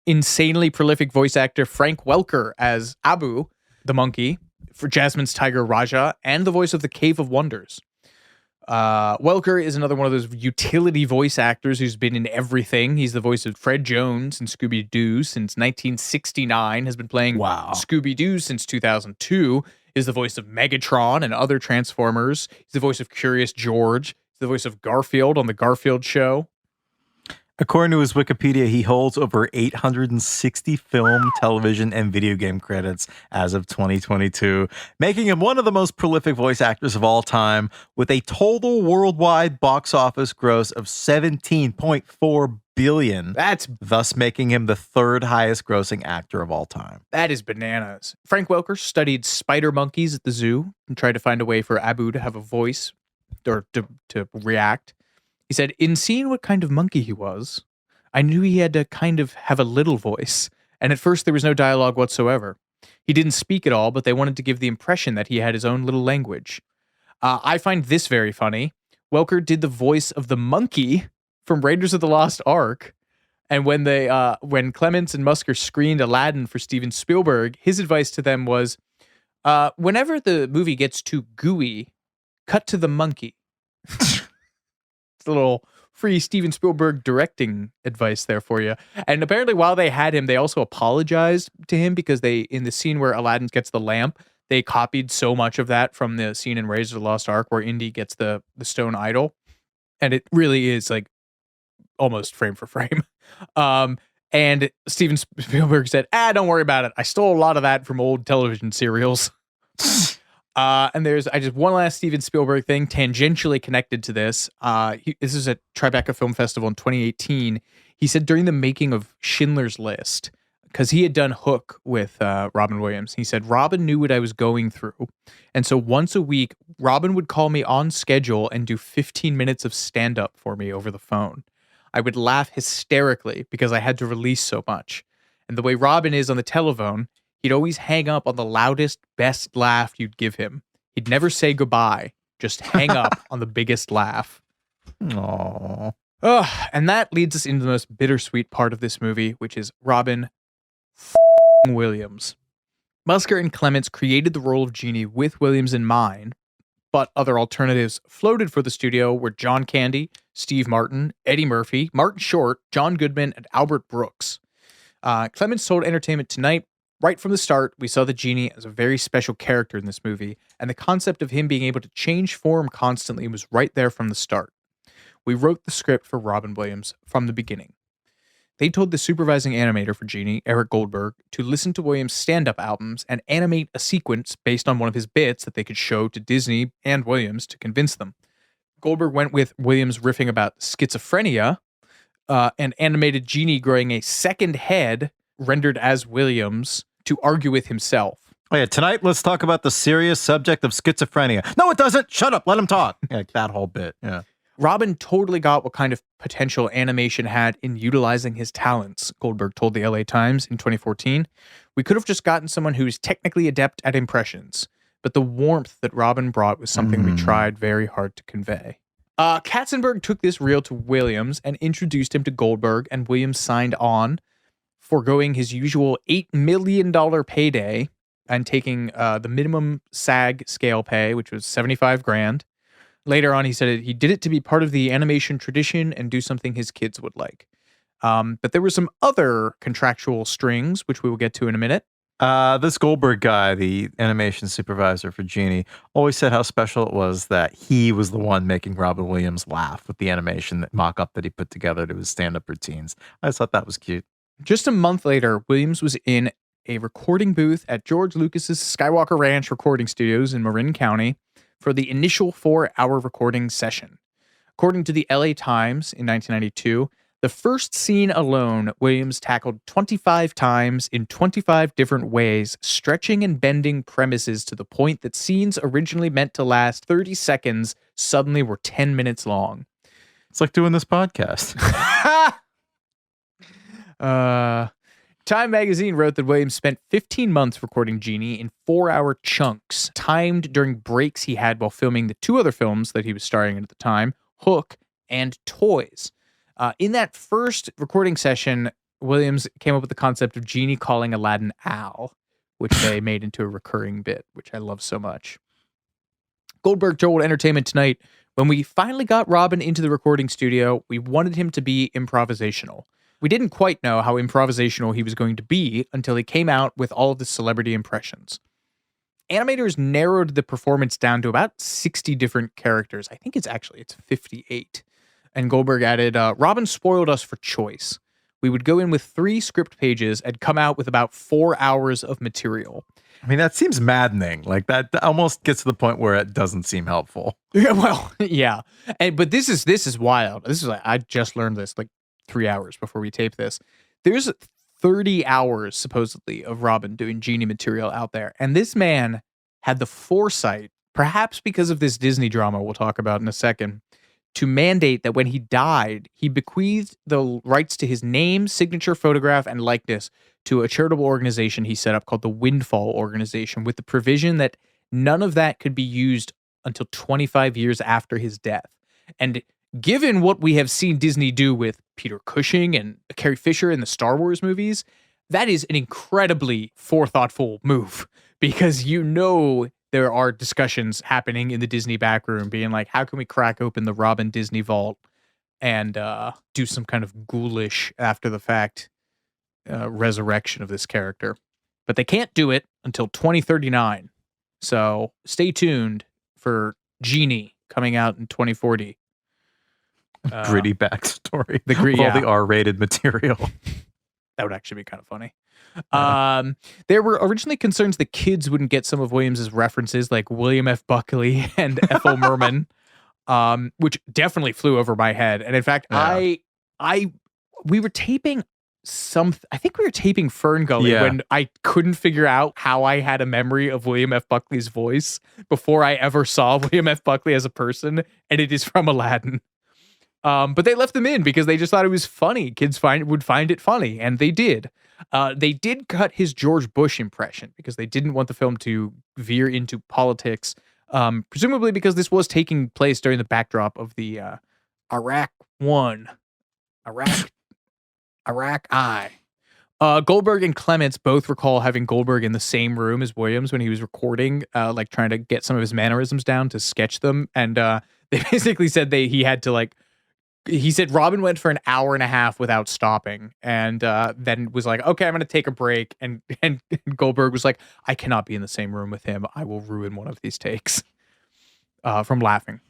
insanely prolific voice actor Frank Welker as Abu, the monkey, for Jasmine's tiger Raja, and the voice of the Cave of Wonders. Welker is another one of those utility voice actors who's been in everything. He's the voice of Fred Jones in Scooby-Doo since 1969, has been playing Scooby-Doo since 2002, is the voice of Megatron and other Transformers. He's the voice of Curious George. He's the voice of Garfield on The Garfield Show. According to his Wikipedia, he holds over 860 film, television, and video game credits as of 2022, making him one of the most prolific voice actors of all time, with a total worldwide box office gross of $17.4 billion. That's thus making him the 3rd highest grossing actor of all time. That is bananas. Frank Welker studied spider monkeys at the zoo and tried to find a way for Abu to have a voice or to react. He said, in seeing what kind of monkey he was, I knew he had to kind of have a little voice, and at first there was no dialogue whatsoever. He didn't speak at all, but they wanted to give the impression that he had his own little language. I find this very funny. Welker did the voice of the monkey from Raiders of the Lost Ark. And when when Clements and Musker screened Aladdin for Steven Spielberg, his advice to them was, whenever the movie gets too gooey, cut to the monkey. It's a little free Steven Spielberg directing advice there for you. And apparently while they had him, they also apologized to him because in the scene where Aladdin gets the lamp, they copied so much of that from the scene in Raiders of the Lost Ark where Indy gets the stone idol. And it really is like almost frame for frame. And Steven Spielberg said, don't worry about it. I stole a lot of that from old television serials. And there's just one last Steven Spielberg thing tangentially connected to this. This is at Tribeca Film Festival in 2018. He said during the making of Schindler's List, because he had done Hook with Robin Williams, he said, Robin knew what I was going through. And so once a week, Robin would call me on schedule and do 15 minutes of stand-up for me over the phone. I would laugh hysterically because I had to release so much. And the way Robin is on the telephone, he'd always hang up on the loudest, best laugh you'd give him. He'd never say goodbye, just hang up on the biggest laugh. Aww. And that leads us into the most bittersweet part of this movie, which is Robin Williams. Musker and Clements created the role of Genie with Williams in mind, but other alternatives floated for the studio were John Candy, Steve Martin, Eddie Murphy, Martin Short, John Goodman, and Albert Brooks. Clements told Entertainment Tonight, right from the start, we saw the Genie as a very special character in this movie, and the concept of him being able to change form constantly was right there from the start. We wrote the script for Robin Williams from the beginning. They told the supervising animator for Genie, Eric Goldberg, to listen to Williams' stand-up albums and animate a sequence based on one of his bits that they could show to Disney and Williams to convince them. Goldberg went with Williams riffing about schizophrenia and animated Genie growing a second head rendered as Williams to argue with himself. Oh yeah, tonight let's talk about the serious subject of schizophrenia. No, it doesn't. Shut up. Let him talk. Yeah, that whole bit. Yeah. Robin totally got what kind of potential animation had in utilizing his talents, Goldberg told the LA Times in 2014. We could have just gotten someone who's technically adept at impressions, but the warmth that Robin brought was something we tried very hard to convey. Katzenberg took this reel to Williams and introduced him to Goldberg, and Williams signed on, foregoing his usual $8 million payday and taking the minimum SAG scale pay, which was $75,000. Later on, he said he did it to be part of the animation tradition and do something his kids would like. But there were some other contractual strings, which we will get to in a minute. This Goldberg guy, the animation supervisor for Genie, always said how special it was that he was the one making Robin Williams laugh with the animation mock-up that he put together to his stand-up routines. I just thought that was cute. Just a month later, Williams was in a recording booth at George Lucas's Skywalker Ranch recording studios in Marin County for the initial 4-hour recording session. According to the LA Times in 1992, the first scene alone, Williams tackled 25 times in 25 different ways, stretching and bending premises to the point that scenes originally meant to last 30 seconds suddenly were 10 minutes long. It's like doing this podcast. Time magazine wrote that Williams spent 15 months recording Genie in 4-hour chunks, timed during breaks he had while filming the 2 other films that he was starring in at the time, Hook and Toys. In that first recording session, Williams came up with the concept of Genie calling Aladdin Al, which they made into a recurring bit, which I love so much. Goldberg told Entertainment Tonight, when we finally got Robin into the recording studio, we wanted him to be improvisational. We didn't quite know how improvisational he was going to be until he came out with all of the celebrity impressions. Animators narrowed the performance down to about 60 different characters. I think it's 58. And Goldberg added, Robin spoiled us for choice. We would go in with 3 script pages and come out with about 4 hours of material. I mean, that seems maddening. Like that almost gets to the point where it doesn't seem helpful. Yeah, well, yeah. But this is wild. I just learned this like 3 hours before we tape this. There's 30 hours supposedly of Robin doing Genie material out there. And this man had the foresight, perhaps because of this Disney drama we'll talk about in a second, to mandate that when he died, he bequeathed the rights to his name, signature, photograph, and likeness to a charitable organization he set up called the Windfall Organization, with the provision that none of that could be used until 25 years after his death. And given what we have seen Disney do with Peter Cushing and Carrie Fisher in the Star Wars movies, that is an incredibly forethoughtful move, because there are discussions happening in the Disney backroom being like, how can we crack open the Robin Disney vault and do some kind of ghoulish after the fact resurrection of this character. But they can't do it until 2039. So stay tuned for Genie coming out in 2040. Gritty backstory. All the R-rated material. That would actually be kind of funny. There were originally concerns that kids wouldn't get some of Williams's references, like William F. Buckley and Ethel Merman, which definitely flew over my head. And in fact, we were taping I think we were taping Fern Gully when I couldn't figure out how I had a memory of William F. Buckley's voice before I ever saw William F. Buckley as a person, and it is from Aladdin. But they left them in because they just thought it was funny. Kids would find it funny, and they did. They did cut his George Bush impression because they didn't want the film to veer into politics, presumably because this was taking place during the backdrop of the Iraq I. Goldberg and Clements both recall having Goldberg in the same room as Williams when he was recording, like trying to get some of his mannerisms down to sketch them. And they basically said he said Robin went for an hour and a half without stopping, and then was like, okay, I'm going to take a break. And Goldberg was like, I cannot be in the same room with him. I will ruin one of these takes from laughing.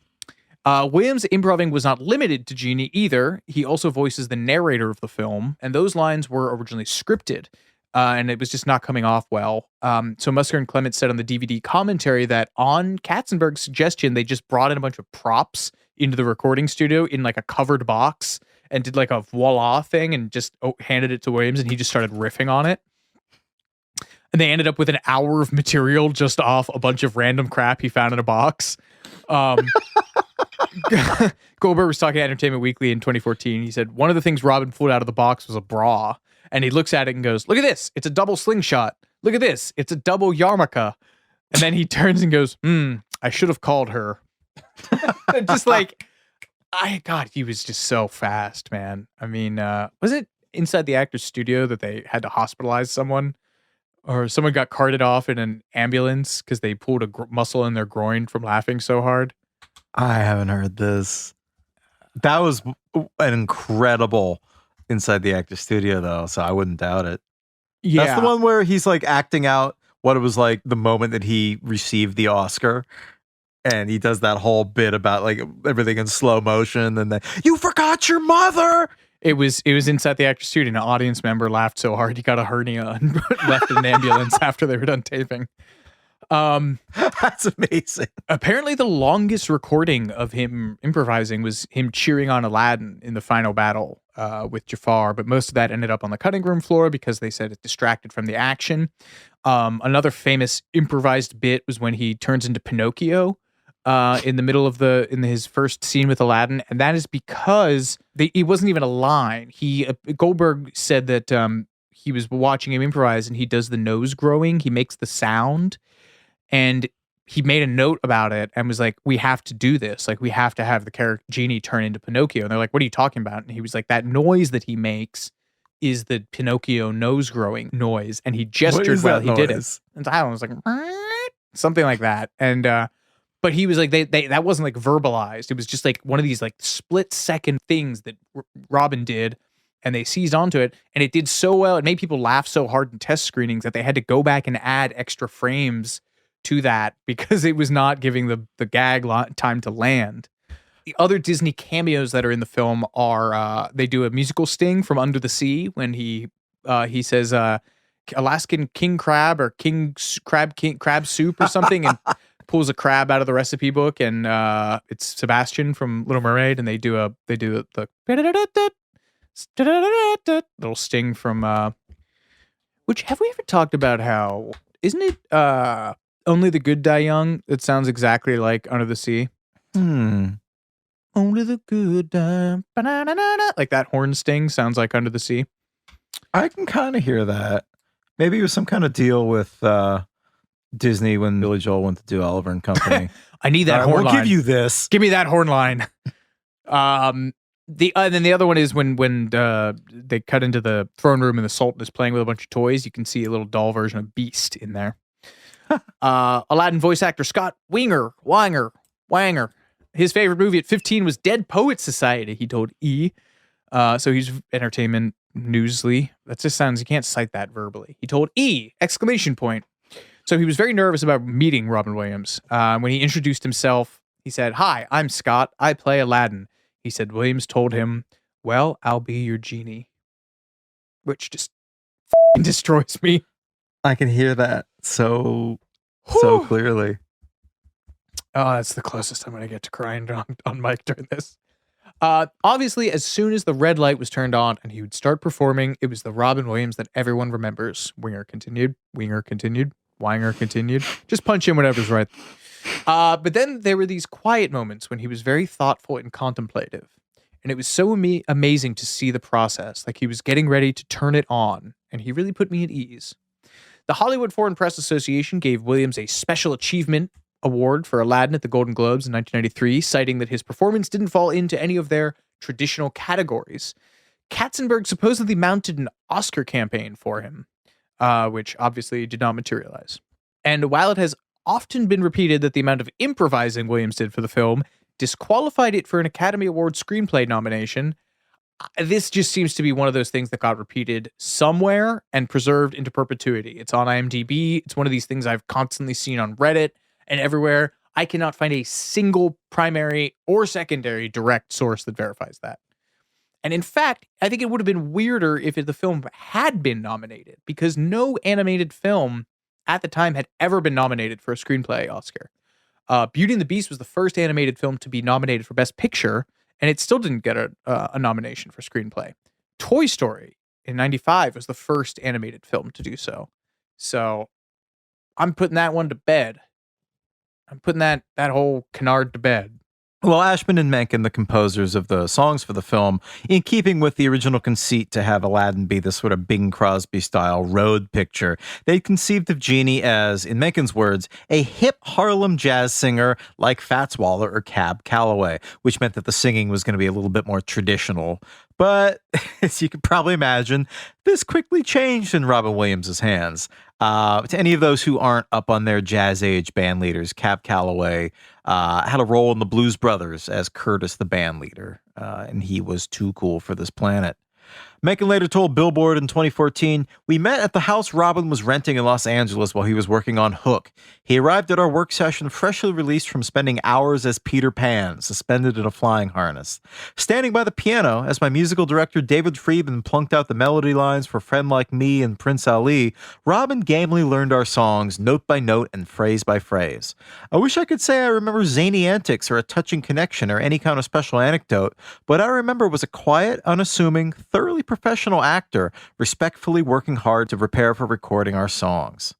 Williams' improving was not limited to Genie either. He also voices the narrator of the film, and those lines were originally scripted, and it was just not coming off well. So Musker and Clements said on the DVD commentary that on Katzenberg's suggestion, they just brought in a bunch of props into the recording studio in like a covered box and did like a voila thing and just handed it to Williams, and he just started riffing on it. And they ended up with an hour of material just off a bunch of random crap he found in a box. Goldberg was talking to Entertainment Weekly in 2014. He said, one of the things Robin pulled out of the box was a bra. And he looks at it and goes, look at this. It's a double slingshot. Look at this. It's a double yarmulke. And then he turns and goes, I should have called her. Just like, God, he was just so fast, man. I mean, was it inside the actor's studio that they had to hospitalize someone? Or someone got carted off in an ambulance because they pulled a muscle in their groin from laughing so hard? I haven't heard this. That was an incredible inside the actor's studio, though, so I wouldn't doubt it. Yeah. That's the one where he's like acting out what it was like the moment that he received the Oscar. And he does that whole bit about like everything in slow motion, and then you forgot your mother. It was inside the actor's studio. An audience member laughed so hard he got a hernia and left in an ambulance after they were done taping. That's amazing. Apparently, the longest recording of him improvising was him cheering on Aladdin in the final battle with Jafar, but most of that ended up on the cutting room floor because they said it distracted from the action. Another famous improvised bit was when he turns into Pinocchio in the middle of his first scene with Aladdin, and that is because it wasn't even a line. Goldberg said that he was watching him improvise, and he does the nose growing. He makes the sound, and he made a note about it and was like, "We have to do this. Like, we have to have the character Genie turn into Pinocchio." And they're like, "What are you talking about?" And he was like, "That noise that he makes is the Pinocchio nose growing noise," and he gestured while he did it. And I was like, something like that, and. But he was like, that wasn't like verbalized. It was just like one of these like split second things that Robin did, and they seized onto it, and it did so well. It made people laugh so hard in test screenings that they had to go back and add extra frames to that because it was not giving the gag time to land. The other Disney cameos that are in the film are they do a musical sting from Under the Sea when he says Alaskan king crab or crab soup or something, and pulls a crab out of the recipe book, and it's Sebastian from Little Mermaid, and they do the little sting from which, have we ever talked about how, isn't it Only the Good Die Young? It sounds exactly like Under the Sea. Only the good die, like that horn sting sounds like Under the Sea. I can kind of hear that. Maybe it was some kind of deal with Disney when Billy Joel went to do Oliver and Company. I need that All right, horn we'll line. give you this. Give me that horn line. And then the other one is when they cut into the throne room and the Sultan is playing with a bunch of toys. You can see a little doll version of Beast in there. Aladdin voice actor Scott Wanger. His favorite movie at 15 was Dead Poets Society, he told E! So he's Entertainment Newsly. That just sounds, you can't cite that verbally. He told E! ! So he was very nervous about meeting Robin Williams. When he introduced himself, he said, "Hi, I'm Scott. I play Aladdin." He said Williams told him, "Well, I'll be your genie." Which just destroys me. I can hear that so clearly. Oh, that's the closest I'm going to get to crying on mic during this. Obviously, as soon as the red light was turned on and he would start performing, it was the Robin Williams that everyone remembers. Winger continued. Wanger continued. Just punch in whatever's right. But then there were these quiet moments when he was very thoughtful and contemplative. And it was so amazing to see the process. Like he was getting ready to turn it on. And he really put me at ease. The Hollywood Foreign Press Association gave Williams a Special Achievement Award for Aladdin at the Golden Globes in 1993, citing that his performance didn't fall into any of their traditional categories. Katzenberg supposedly mounted an Oscar campaign for him, which obviously did not materialize. And while it has often been repeated that the amount of improvising Williams did for the film disqualified it for an Academy Award screenplay nomination, this just seems to be one of those things that got repeated somewhere and preserved into perpetuity. It's on IMDb. It's one of these things I've constantly seen on Reddit and everywhere. I cannot find a single primary or secondary direct source that verifies that. And in fact, I think it would have been weirder if the film had been nominated, because no animated film at the time had ever been nominated for a screenplay Oscar. Beauty and the Beast was the first animated film to be nominated for Best Picture, and it still didn't get a nomination for screenplay. Toy Story in 95 was the first animated film to do so. So I'm putting that one to bed. I'm putting that whole canard to bed. Well, Ashman and Menken, the composers of the songs for the film, in keeping with the original conceit to have Aladdin be this sort of Bing Crosby-style road picture, they conceived of Genie as, in Menken's words, a hip Harlem jazz singer like Fats Waller or Cab Calloway, which meant that the singing was going to be a little bit more traditional. But, as you can probably imagine, this quickly changed in Robin Williams' hands. To any of those who aren't up on their jazz age band leaders, Cab Calloway had a role in the Blues Brothers as Curtis, the band leader, and he was too cool for this planet. Menken later told Billboard in 2014, "We met at the house Robin was renting in Los Angeles while he was working on Hook. He arrived at our work session freshly released from spending hours as Peter Pan, suspended in a flying harness. Standing by the piano, as my musical director David Friedman plunked out the melody lines for Friend Like Me and Prince Ali, Robin gamely learned our songs note by note and phrase by phrase. I wish I could say I remember zany antics or a touching connection or any kind of special anecdote, but I remember was a quiet, unassuming, thoroughly professional actor, respectfully working hard to prepare for recording our songs."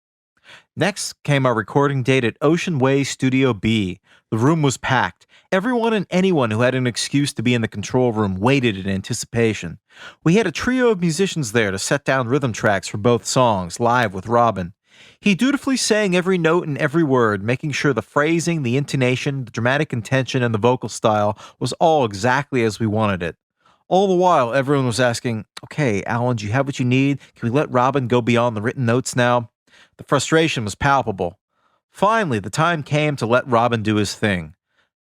Next came our recording date at Ocean Way Studio B. The room was packed. Everyone and anyone who had an excuse to be in the control room waited in anticipation. We had a trio of musicians there to set down rhythm tracks for both songs, live with Robin. He dutifully sang every note and every word, making sure the phrasing, the intonation, the dramatic intention, and the vocal style was all exactly as we wanted it. All the while, everyone was asking, "Okay, Alan, do you have what you need? Can we let Robin go beyond the written notes now?" The frustration was palpable. Finally, the time came to let Robin do his thing.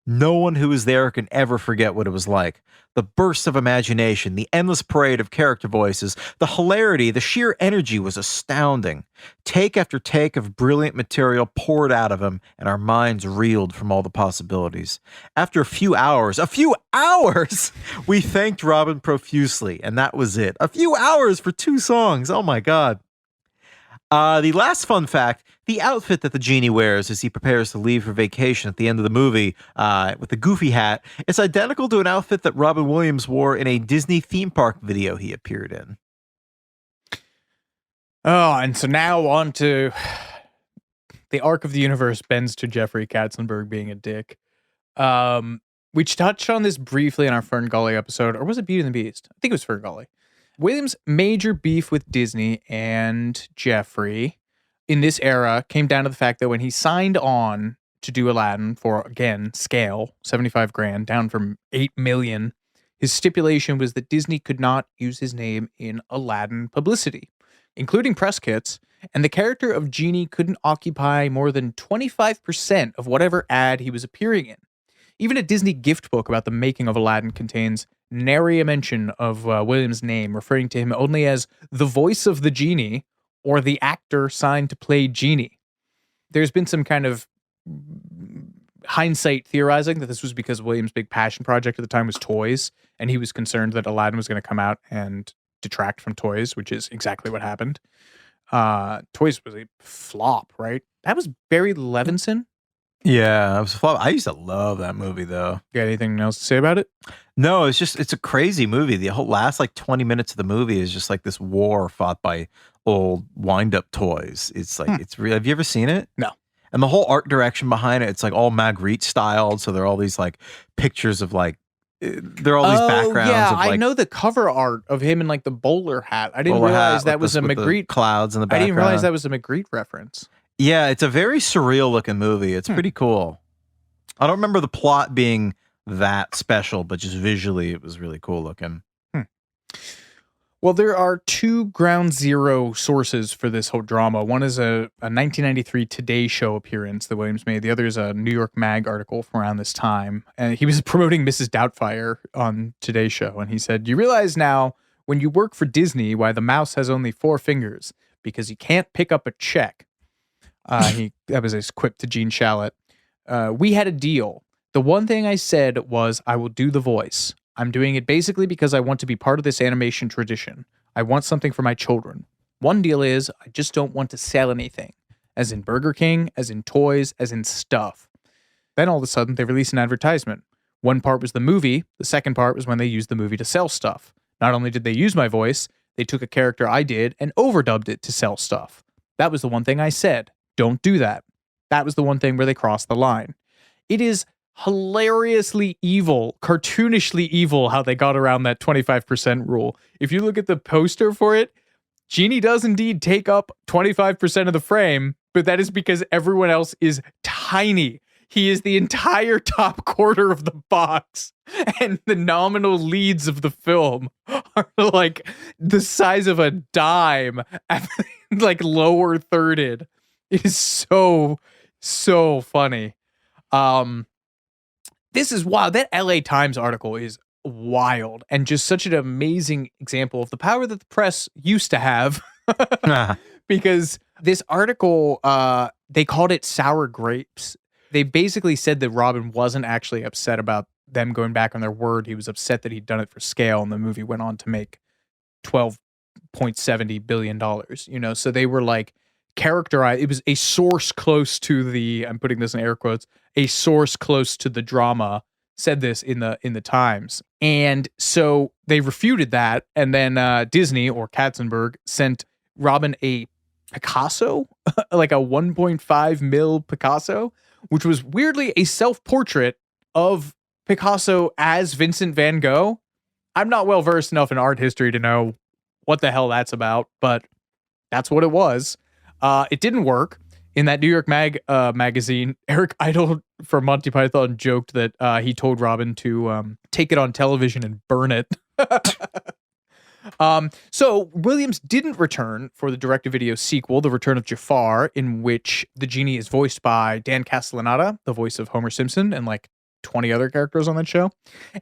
No one who was there can ever forget what it was like. The bursts of imagination, the endless parade of character voices, the hilarity, the sheer energy was astounding. Take after take of brilliant material poured out of him, and our minds reeled from all the possibilities. After a few hours, we thanked Robin profusely, and that was it. A few hours for 2 songs. Oh my God. The last fun fact, the outfit that the genie wears as he prepares to leave for vacation at the end of the movie with the goofy hat, is identical to an outfit that Robin Williams wore in a Disney theme park video he appeared in. Oh, and so now on to the arc of the universe bends to Jeffrey Katzenberg being a dick. We touched on this briefly in our Fern Gully episode, or was it Beauty and the Beast? I think it was Fern Gully. Williams' major beef with Disney and Jeffrey in this era came down to the fact that when he signed on to do Aladdin for, again, scale, 75 grand, down from 8 million, his stipulation was that Disney could not use his name in Aladdin publicity, including press kits, and the character of Genie couldn't occupy more than 25% of whatever ad he was appearing in. Even a Disney gift book about the making of Aladdin contains nary a mention of Williams' name, referring to him only as the voice of the genie or the actor signed to play Genie. There's been some kind of hindsight theorizing that this was because Williams' big passion project at the time was toys, and he was concerned that Aladdin was going to come out and detract from toys, which is exactly what happened. Toys was a flop, right? That was Barry Levinson. Yeah, it was a flop. I used to love that movie, though. Got anything else to say about it? No, it's a crazy movie. The whole last 20 minutes of the movie is just like this war fought by old wind-up toys. It's like, it's real. Have you ever seen it? No. And the whole art direction behind it, it's like all Magritte styled. So there are all these pictures of there are all these backgrounds. Yeah, of, I know the cover art of him in the bowler hat. I didn't realize that was a Magritte. Clouds in the background. I didn't realize that was a Magritte reference. Yeah, it's a very surreal looking movie. It's pretty cool. I don't remember the plot being that special, but just visually it was really cool looking. Well, there are two ground zero sources for this whole drama. One is a 1993 Today Show appearance that Williams made. The other is a New York Mag article from around this time. And he was promoting Mrs. Doubtfire on Today Show. And he said, "You realize now, when you work for Disney, why the mouse has only 4 fingers? Because you can't pick up a check." That was his quip to Gene Shalit. "We had a deal. The one thing I said was, I will do the voice. I'm doing it basically because I want to be part of this animation tradition. I want something for my children. One deal is, I just don't want to sell anything. As in Burger King, as in toys, as in stuff." Then all of a sudden, they released an advertisement. One part was the movie. The second part was when they used the movie to sell stuff. Not only did they use my voice, they took a character I did and overdubbed it to sell stuff. That was the one thing I said. Don't do that. That was the one thing where they crossed the line. It is hilariously evil, cartoonishly evil how they got around that 25% rule. If you look at the poster for it, Genie does indeed take up 25% of the frame, but that is because everyone else is tiny. He is the entire top quarter of the box, and the nominal leads of the film are the size of a dime, lower thirded. It is so funny. This is wild. That LA Times article is wild and just such an amazing example of the power that the press used to have. Because this article, they called it sour grapes. They basically said that Robin wasn't actually upset about them going back on their word. He was upset that he'd done it for scale, and the movie went on to make $12.70 billion. So they were characterized. It was a source close to the, I'm putting this in air quotes, a source close to the drama said this in the Times. And so they refuted that. And then Disney or Katzenberg sent Robin a Picasso, a 1.5 mil Picasso, which was weirdly a self-portrait of Picasso as Vincent van Gogh. I'm not well versed enough in art history to know what the hell that's about, but that's what it was. It didn't work. In that New York magazine, Eric Idle from Monty Python joked that he told Robin to take it on television and burn it. So Williams didn't return for the direct-to-video sequel, The Return of Jafar, in which the genie is voiced by Dan Castellaneta, the voice of Homer Simpson, and 20 other characters on that show.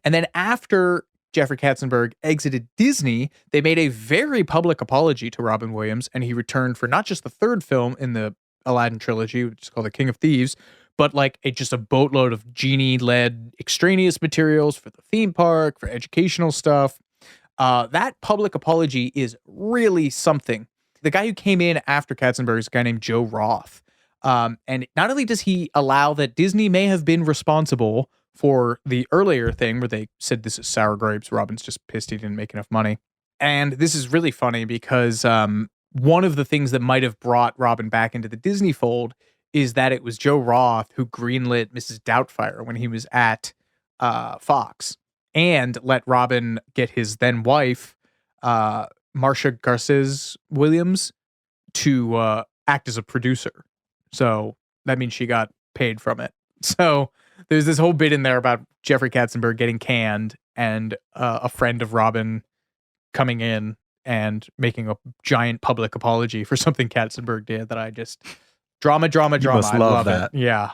And then after Jeffrey Katzenberg exited Disney, they made a very public apology to Robin Williams, and he returned for not just the third film in the Aladdin trilogy, which is called The King of Thieves, but just a boatload of Genie-led extraneous materials for the theme park, for educational stuff. That public apology is really something. The guy who came in after Katzenberg is a guy named Joe Roth. And not only does he allow that Disney may have been responsible for the earlier thing where they said this is sour grapes, Robin's just pissed he didn't make enough money. And this is really funny because one of the things that might have brought Robin back into the Disney fold is that it was Joe Roth who greenlit Mrs. Doubtfire when he was at Fox, and let Robin get his then wife, Marcia Garces Williams, to act as a producer. So that means she got paid from it. So there's this whole bit in there about Jeffrey Katzenberg getting canned and a friend of Robin coming in and making a giant public apology for something Katzenberg did that I just drama. Must I love that. it. Yeah.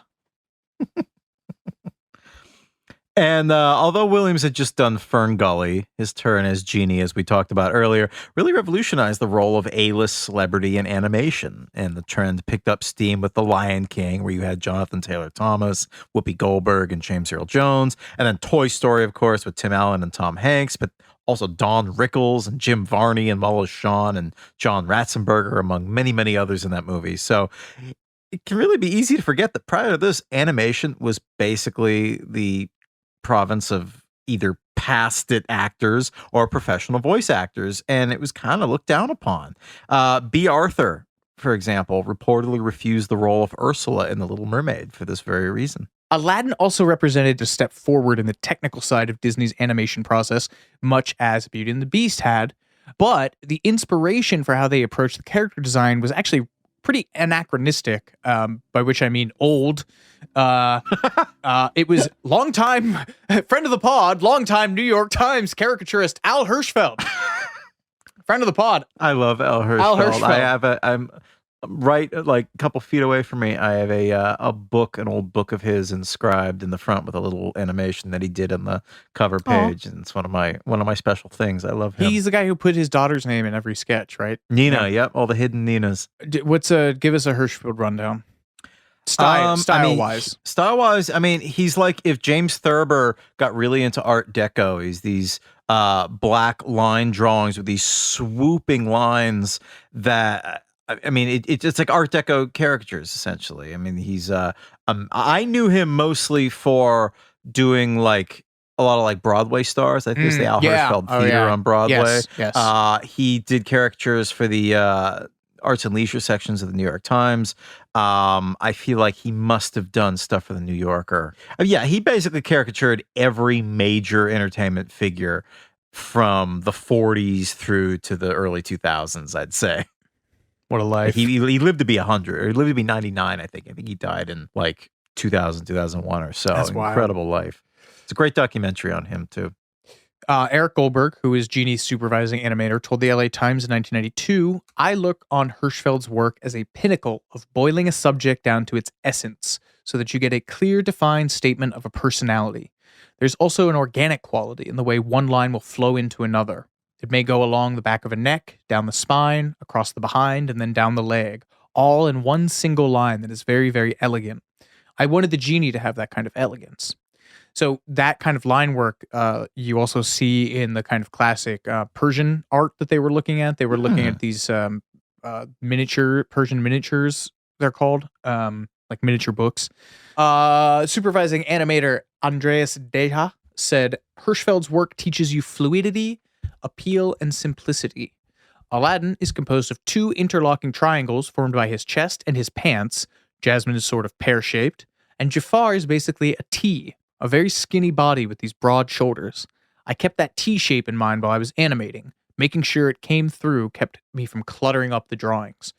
And although Williams had just done Fern Gully, his turn as Genie, as we talked about earlier, really revolutionized the role of A-list celebrity in animation. And the trend picked up steam with The Lion King, where you had Jonathan Taylor Thomas, Whoopi Goldberg, and James Earl Jones. And then Toy Story, of course, with Tim Allen and Tom Hanks, but also Don Rickles and Jim Varney and Wallace Shawn and John Ratzenberger, among many, many others in that movie. So it can really be easy to forget that prior to this, animation was basically the province of either past-it actors or professional voice actors, and it was kind of looked down upon. B. Arthur, for example, reportedly refused the role of Ursula in The Little Mermaid for this very reason. Aladdin also represented a step forward in the technical side of Disney's animation process, much as Beauty and the Beast had, but the inspiration for how they approached the character design was actually pretty anachronistic, by which I mean old. It was longtime friend of the pod, longtime New York Times caricaturist Al Hirschfeld. Friend of the pod. I love Al Hirschfeld. Al Hirschfeld. I'm right, like a couple feet away from me. I have a book, an old book of his inscribed in the front with a little animation that he did on the cover page, and it's one of my special things. I love him. He's the guy who put his daughter's name in every sketch, right? Nina, yep, all the hidden Ninas. Give us a Hirschfeld rundown. Style-wise. Style-wise, I mean, he's like if James Thurber got really into Art Deco. He's these black line drawings with these swooping lines that, I mean, it's like Art Deco caricatures, essentially. I mean, he's I knew him mostly for doing like a lot of like Broadway stars. I think it's the Al Hirschfeld Theater on Broadway. Yes. He did caricatures for the Arts and Leisure sections of the New York Times. I feel like he must have done stuff for the New Yorker. Yeah, he basically caricatured every major entertainment figure from the 40s through to the early 2000s, I'd say. What a life. He lived to be 100. Or he lived to be 99, I think. I think he died in like 2000, 2001 or so. That's incredible life. It's a great documentary on him, too. Eric Goldberg, who is Genie's supervising animator, told the LA Times in 1992, "I look on Hirschfeld's work as a pinnacle of boiling a subject down to its essence so that you get a clear, defined statement of a personality. There's also an organic quality in the way one line will flow into another. It may go along the back of a neck, down the spine, across the behind, and then down the leg, all in one single line that is very, very elegant. I wanted the Genie to have that kind of elegance." So that kind of line work, you also see in the kind of classic Persian art that they were looking at. They were looking at these Persian miniatures, they're called, like miniature books. Supervising animator Andreas Deha said, "Hirschfeld's work teaches you fluidity, appeal, and simplicity. Aladdin is composed of two interlocking triangles formed by his chest and his pants. Jasmine is sort of pear-shaped. And Jafar is basically a T, a very skinny body with these broad shoulders. I kept that T shape in mind while I was animating. Making sure it came through kept me from cluttering up the drawings."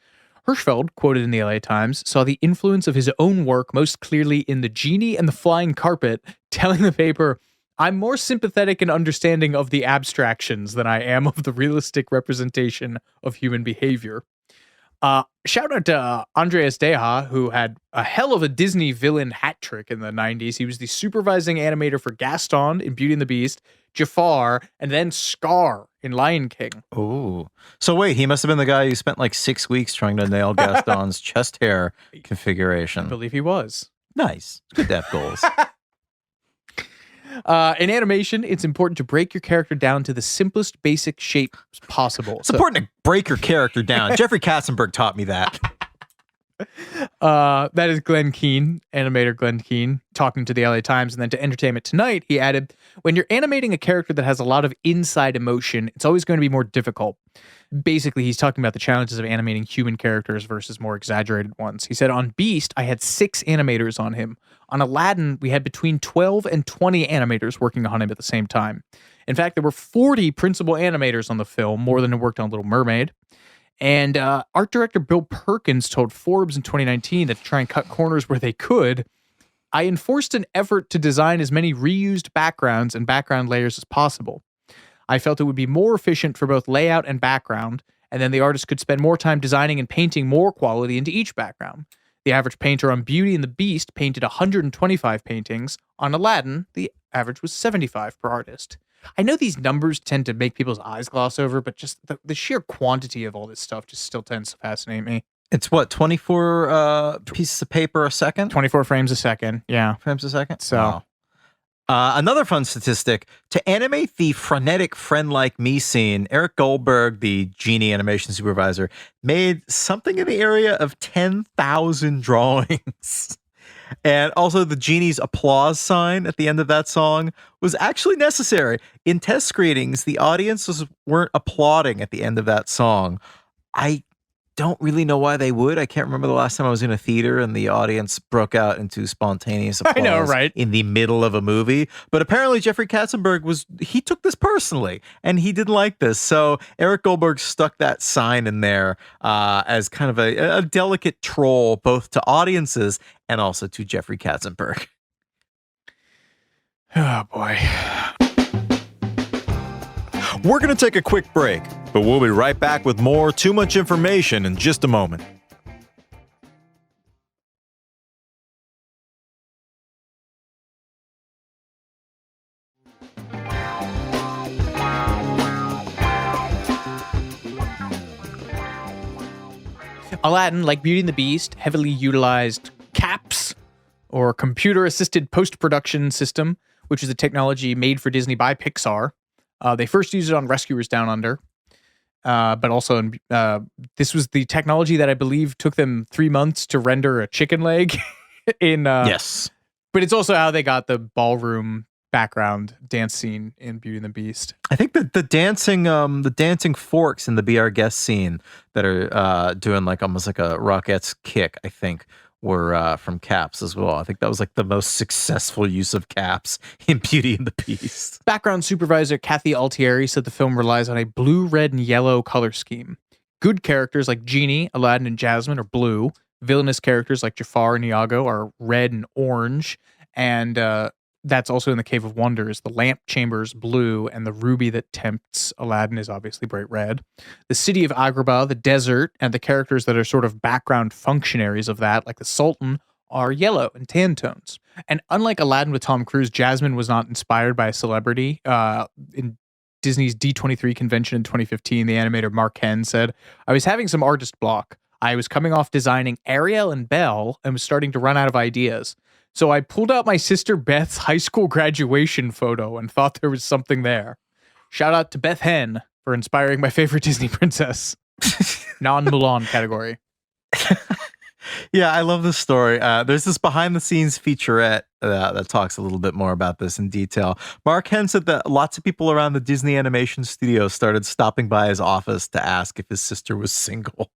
Hirschfeld, quoted in the LA Times, saw the influence of his own work most clearly in The Genie and the Flying Carpet, telling the paper, "I'm more sympathetic and understanding of the abstractions than I am of the realistic representation of human behavior." Shout out to Andreas Deha, who had a hell of a Disney villain hat trick in the 90s. He was the supervising animator for Gaston in Beauty and the Beast, Jafar, and then Scar in Lion King. Oh, so wait, he must have been the guy who spent like 6 weeks trying to nail Gaston's chest hair configuration. I believe he was. Nice. Good death goals. In animation, it's important to break your character down to the simplest basic shapes possible. It's important to break your character down. Jeffrey Katzenberg taught me that. That is Glenn Keane, animator Glenn Keane, talking to the LA Times. And then to Entertainment Tonight, he added, "When you're animating a character that has a lot of inside emotion, it's always going to be more difficult." Basically, he's talking about the challenges of animating human characters versus more exaggerated ones. He said, "On Beast, I had 6 animators on him. On Aladdin, we had between 12 and 20 animators working on him at the same time. In fact, there were 40 principal animators on the film, more than who worked on Little Mermaid. And art director Bill Perkins told Forbes in 2019 that to try and cut corners where they could, I enforced an effort to design as many reused backgrounds and background layers as possible. I felt it would be more efficient for both layout and background, and then the artist could spend more time designing and painting more quality into each background. The average painter on Beauty and the Beast painted 125 paintings. On Aladdin, the average was 75 per artist. I know these numbers tend to make people's eyes gloss over, but just the sheer quantity of all this stuff just still tends to fascinate me. It's what, 24 pieces of paper a second? 24 frames a second, yeah. Frames a second? So, wow. Another fun statistic, to animate the frenetic Friend Like Me scene, Eric Goldberg, the Genie animation supervisor, made something in the area of 10,000 drawings. And also the Genie's applause sign at the end of that song was actually necessary. In test screenings, the audiences weren't applauding at the end of that song. I don't really know why they would. I can't remember the last time I was in a theater and the audience broke out into spontaneous applause I know, right? in the middle of a movie. But apparently Jeffrey Katzenberg he took this personally and he didn't like this. So Eric Goldberg stuck that sign in there as kind of a delicate troll, both to audiences and also to Jeffrey Katzenberg. Oh boy. We're going to take a quick break, but we'll be right back with more Too Much Information in just a moment. Aladdin, like Beauty and the Beast, heavily utilized CAPS, or Computer-Assisted Post-Production System, which is a technology made for Disney by Pixar. They first used it on Rescuers Down Under, but also this was the technology that I believe took them 3 months to render a chicken leg. Yes, but it's also how they got the ballroom background dance scene in Beauty and the Beast. I think that the dancing forks in the Be Our Guest scene that are doing like almost like a Rockettes kick, I think, were from CAPS as well. I think that was like the most successful use of CAPS in Beauty and the Beast. Background supervisor Kathy Altieri said the film relies on a blue, red, and yellow color scheme. Good characters like Genie, Aladdin, and Jasmine are blue. Villainous characters like Jafar and Iago are red and orange. And that's also in the Cave of Wonders. The lamp chamber is blue, and the ruby that tempts Aladdin is obviously bright red. The city of Agrabah, the desert, and the characters that are sort of background functionaries of that, like the Sultan, are yellow and tan tones. And unlike Aladdin with Tom Cruise, Jasmine was not inspired by a celebrity. In Disney's D23 convention in 2015, the animator Mark Henn said, "I was having some artist block. I was coming off designing Ariel and Belle and was starting to run out of ideas. So I pulled out my sister Beth's high school graduation photo and thought there was something there. Shout out to Beth Henn for inspiring my favorite Disney princess." Non-Mulan category. Yeah, I love this story. There's this behind-the-scenes featurette that talks a little bit more about this in detail. Mark Henn said that lots of people around the Disney Animation Studio started stopping by his office to ask if his sister was single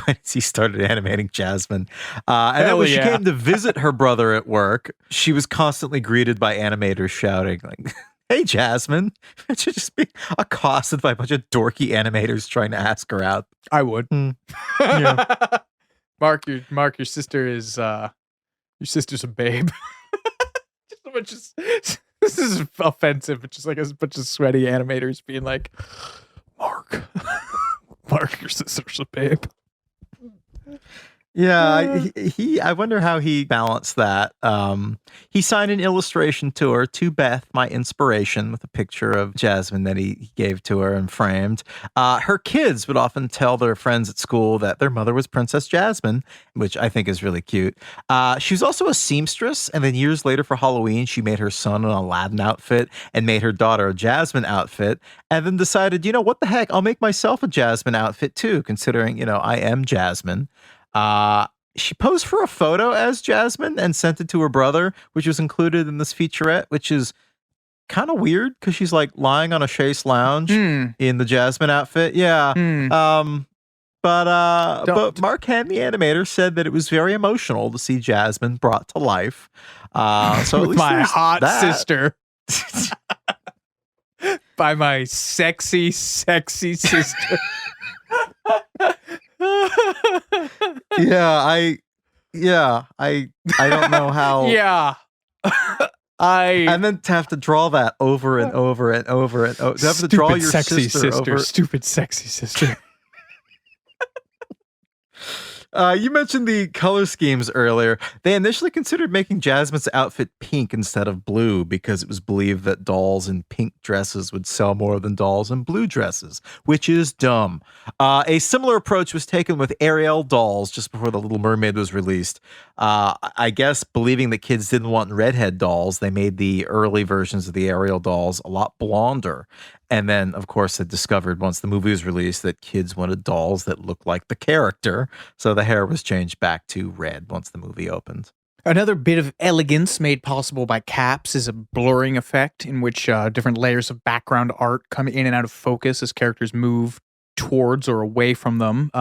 when he started animating Jasmine. And then when she came to visit her brother at work, she was constantly greeted by animators shouting, like, "Hey, Jasmine." She'd just be accosted by a bunch of dorky animators trying to ask her out. I would. Yeah. Mark, your sister is your sister's a babe. This is offensive, but just like a bunch of sweaty animators being like, Mark, your sister's a babe. Yeah, I wonder how he balanced that. He signed an illustration to her, to Beth, my inspiration, with a picture of Jasmine that he gave to her and framed. Her kids would often tell their friends at school that their mother was Princess Jasmine, which I think is really cute. She was also a seamstress, and then years later for Halloween, she made her son an Aladdin outfit and made her daughter a Jasmine outfit, and then decided, what the heck, I'll make myself a Jasmine outfit too, considering, I am Jasmine. She posed for a photo as Jasmine and sent it to her brother, which was included in this featurette, which is kind of weird because she's like lying on a chaise lounge in the Jasmine outfit. Yeah. But Mark Henn, the animator, said that it was very emotional to see Jasmine brought to life. So with my hot sister. By my sexy, sexy sister. I don't know how. Yeah. And then to have to draw that over and over and over and over. To have to draw your sexy sister over. Stupid sexy sister. You mentioned the color schemes earlier. They initially considered making Jasmine's outfit pink instead of blue because it was believed that dolls in pink dresses would sell more than dolls in blue dresses, which is dumb. A similar approach was taken with Ariel dolls just before The Little Mermaid was released. I guess believing that kids didn't want redhead dolls, they made the early versions of the Ariel dolls a lot blonder. And then, of course, had discovered once the movie was released that kids wanted dolls that looked like the character. So the hair was changed back to red once the movie opened. Another bit of elegance made possible by caps is a blurring effect in which different layers of background art come in and out of focus as characters move towards or away from them,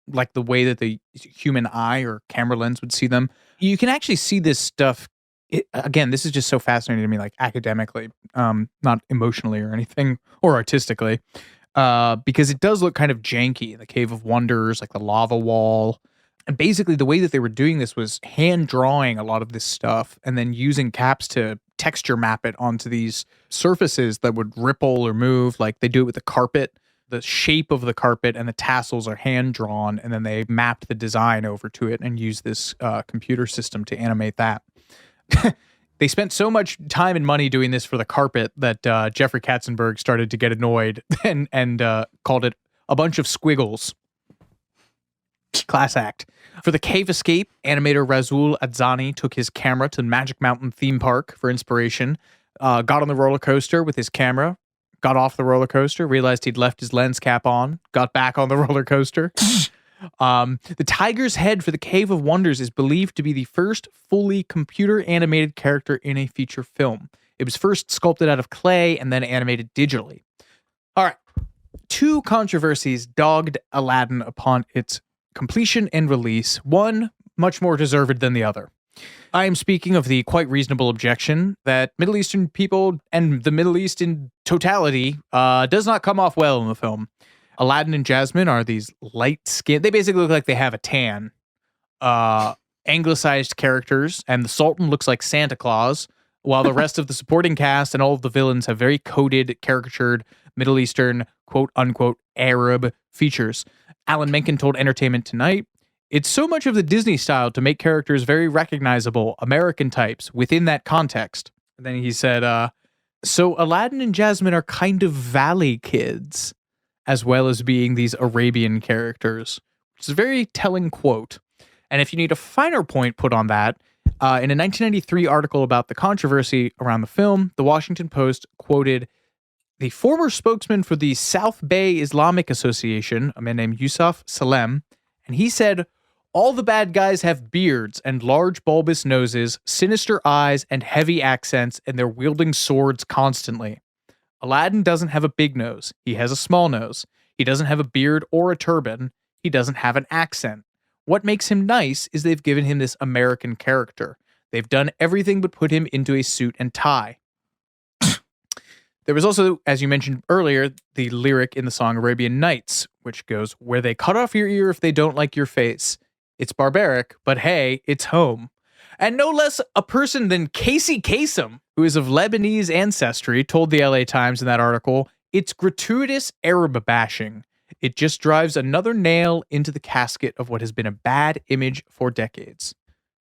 like the way that the human eye or camera lens would see them. You can actually see this stuff. Again, this is just so fascinating to me, like academically, not emotionally or anything, or artistically, because it does look kind of janky. The Cave of Wonders, like the lava wall. And basically, the way that they were doing this was hand drawing a lot of this stuff and then using caps to texture map it onto these surfaces that would ripple or move. Like they do it with the carpet. The shape of the carpet and the tassels are hand drawn, and then they mapped the design over to it and use this computer system to animate that. They spent so much time and money doing this for the carpet that Jeffrey Katzenberg started to get annoyed and called it a bunch of squiggles. Class act. For the cave escape, animator Razul Adzani took his camera to Magic Mountain theme park for inspiration, got on the roller coaster with his camera, got off the roller coaster, realized he'd left his lens cap on, got back on the roller coaster. The tiger's head for the Cave of Wonders is believed to be the first fully computer animated character in a feature film. It was first sculpted out of clay and then animated digitally. All right. Two controversies dogged Aladdin upon its completion and release, one much more deserved than the other. I am speaking of the quite reasonable objection that Middle Eastern people and the Middle East in totality does not come off well in the film. Aladdin and Jasmine are these light-skinned... They basically look like they have a tan. Anglicized characters, and the Sultan looks like Santa Claus, while the rest of the supporting cast and all of the villains have very coded, caricatured, Middle Eastern, quote-unquote, Arab features. Alan Menken told Entertainment Tonight, "It's so much of the Disney style to make characters very recognizable, American types, within that context." And then he said, so Aladdin and Jasmine are kind of Valley kids, as well as being these Arabian characters, which is a very telling quote. And if you need a finer point put on that, in a 1993 article about the controversy around the film, the Washington Post quoted the former spokesman for the South Bay Islamic Association, a man named Yusuf Salem, and he said, "All the bad guys have beards and large bulbous noses, sinister eyes, and heavy accents, and they're wielding swords constantly. Aladdin doesn't have a big nose. He has a small nose. He doesn't have a beard or a turban. He doesn't have an accent. What makes him nice is they've given him this American character. They've done everything but put him into a suit and tie." There was also, as you mentioned earlier, the lyric in the song Arabian Nights, which goes, "Where they cut off your ear if they don't like your face. It's barbaric, but hey, it's home." And no less a person than Casey Kasem, who is of Lebanese ancestry, told the LA Times in that article, "It's gratuitous Arab bashing. It just drives another nail into the casket of what has been a bad image for decades."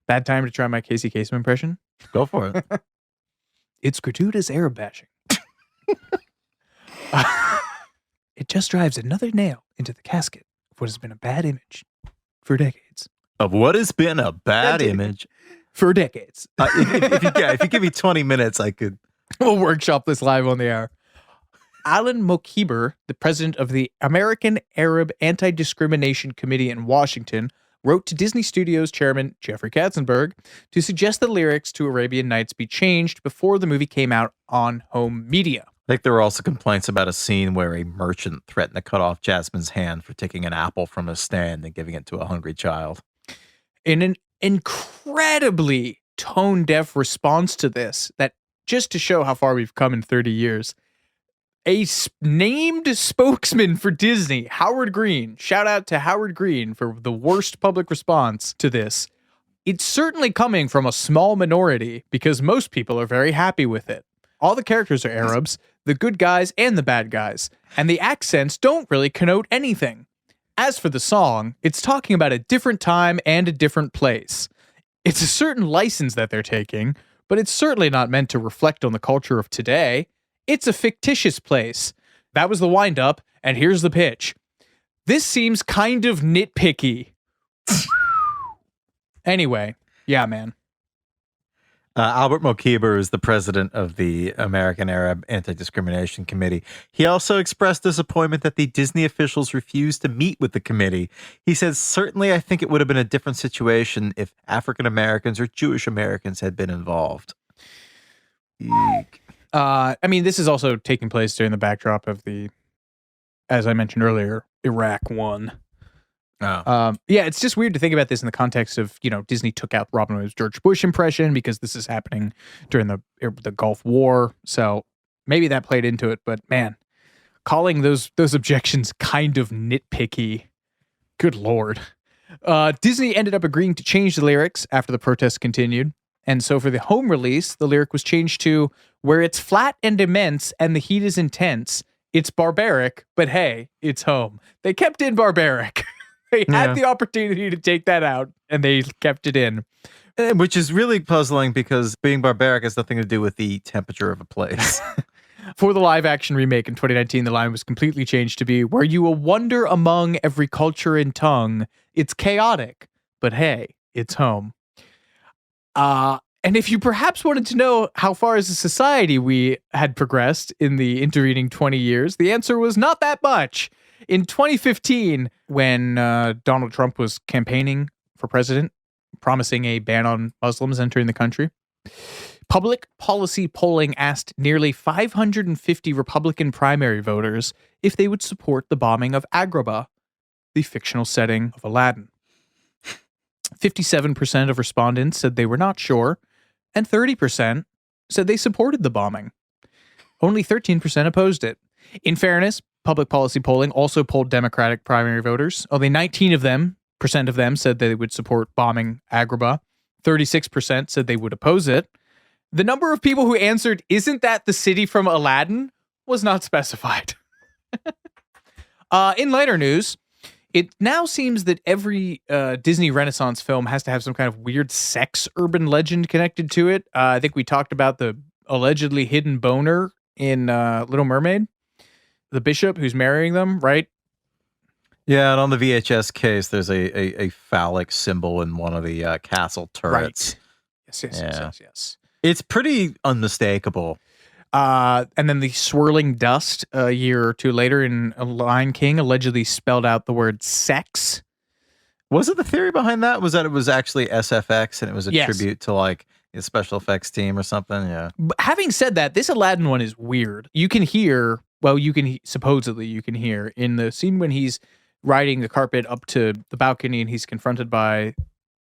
Bad time to try my Casey Kasem impression? Go for it. It's gratuitous Arab bashing. It just drives another nail into the casket of what has been a bad image for decades. Of what has been a bad image for decades. If you give me 20 minutes, I could. We'll workshop this live on the air. Alan Mokiber, the president of the American Arab Anti-Discrimination Committee in Washington, wrote to Disney Studios chairman Jeffrey Katzenberg to suggest the lyrics to Arabian Nights be changed before the movie came out on home media. I think there were also complaints about a scene where a merchant threatened to cut off Jasmine's hand for taking an apple from a stand and giving it to a hungry child. In an incredibly tone-deaf response to this, that just to show how far we've come in 30 years, named spokesman for Disney, Howard Green. Shout out to Howard Green for the worst public response to this. It's certainly coming from a small minority because most people are very happy with it. All the characters are Arabs, the good guys and the bad guys, and the accents don't really connote anything. As for the song, it's talking about a different time and a different place. It's a certain license that they're taking, but it's certainly not meant to reflect on the culture of today. It's a fictitious place. That was the wind-up, and here's the pitch. This seems kind of nitpicky. Anyway, yeah, man. Albert Mokiber is the president of the American Arab Anti-Discrimination Committee. He also expressed disappointment that the Disney officials refused to meet with the committee. He says, certainly I think it would have been a different situation if African Americans or Jewish Americans had been involved. Eek. I mean, this is also taking place during the backdrop of the, as I mentioned earlier, Iraq War. Oh. Yeah, it's just weird to think about this in the context of, Disney took out Robin Williams' George Bush impression because this is happening during the Gulf War. So maybe that played into it. But man, calling those objections kind of nitpicky. Good Lord. Disney ended up agreeing to change the lyrics after the protests continued. And so for the home release, the lyric was changed to, where it's flat and immense and the heat is intense, it's barbaric, but hey, it's home. They kept in barbaric. They had the opportunity to take that out, and they kept it in. Which is really puzzling because being barbaric has nothing to do with the temperature of a place. For the live-action remake in 2019, the line was completely changed to be, where you will wander among every culture and tongue. It's chaotic, but hey, it's home. And if you perhaps wanted to know how far as a society we had progressed in the intervening 20 years, the answer was not that much. In 2015, when Donald Trump was campaigning for president, promising a ban on Muslims entering the country, public policy polling asked nearly 550 Republican primary voters if they would support the bombing of Agrabah, the fictional setting of Aladdin. 57% of respondents said they were not sure, and 30% said they supported the bombing. Only 13% opposed it. In fairness, public policy polling also polled Democratic primary voters. Only 19% of them said they would support bombing Agrabah. 36% said they would oppose it. The number of people who answered, "Isn't that the city from Aladdin?" was not specified. In lighter news, it now seems that every Disney Renaissance film has to have some kind of weird sex urban legend connected to it. I think we talked about the allegedly hidden boner in Little Mermaid. The bishop who's marrying them, right? Yeah, and on the VHS case, there's a phallic symbol in one of the castle turrets. Right. Yes. It's pretty unmistakable. And then the swirling dust a year or two later in Lion King allegedly spelled out the word sex. Was it the theory behind that? Was that it was actually SFX and it was a tribute to like a special effects team or something? Yeah. But having said that, this Aladdin one is weird. You can hear, supposedly you can hear in the scene when he's riding the carpet up to the balcony and he's confronted by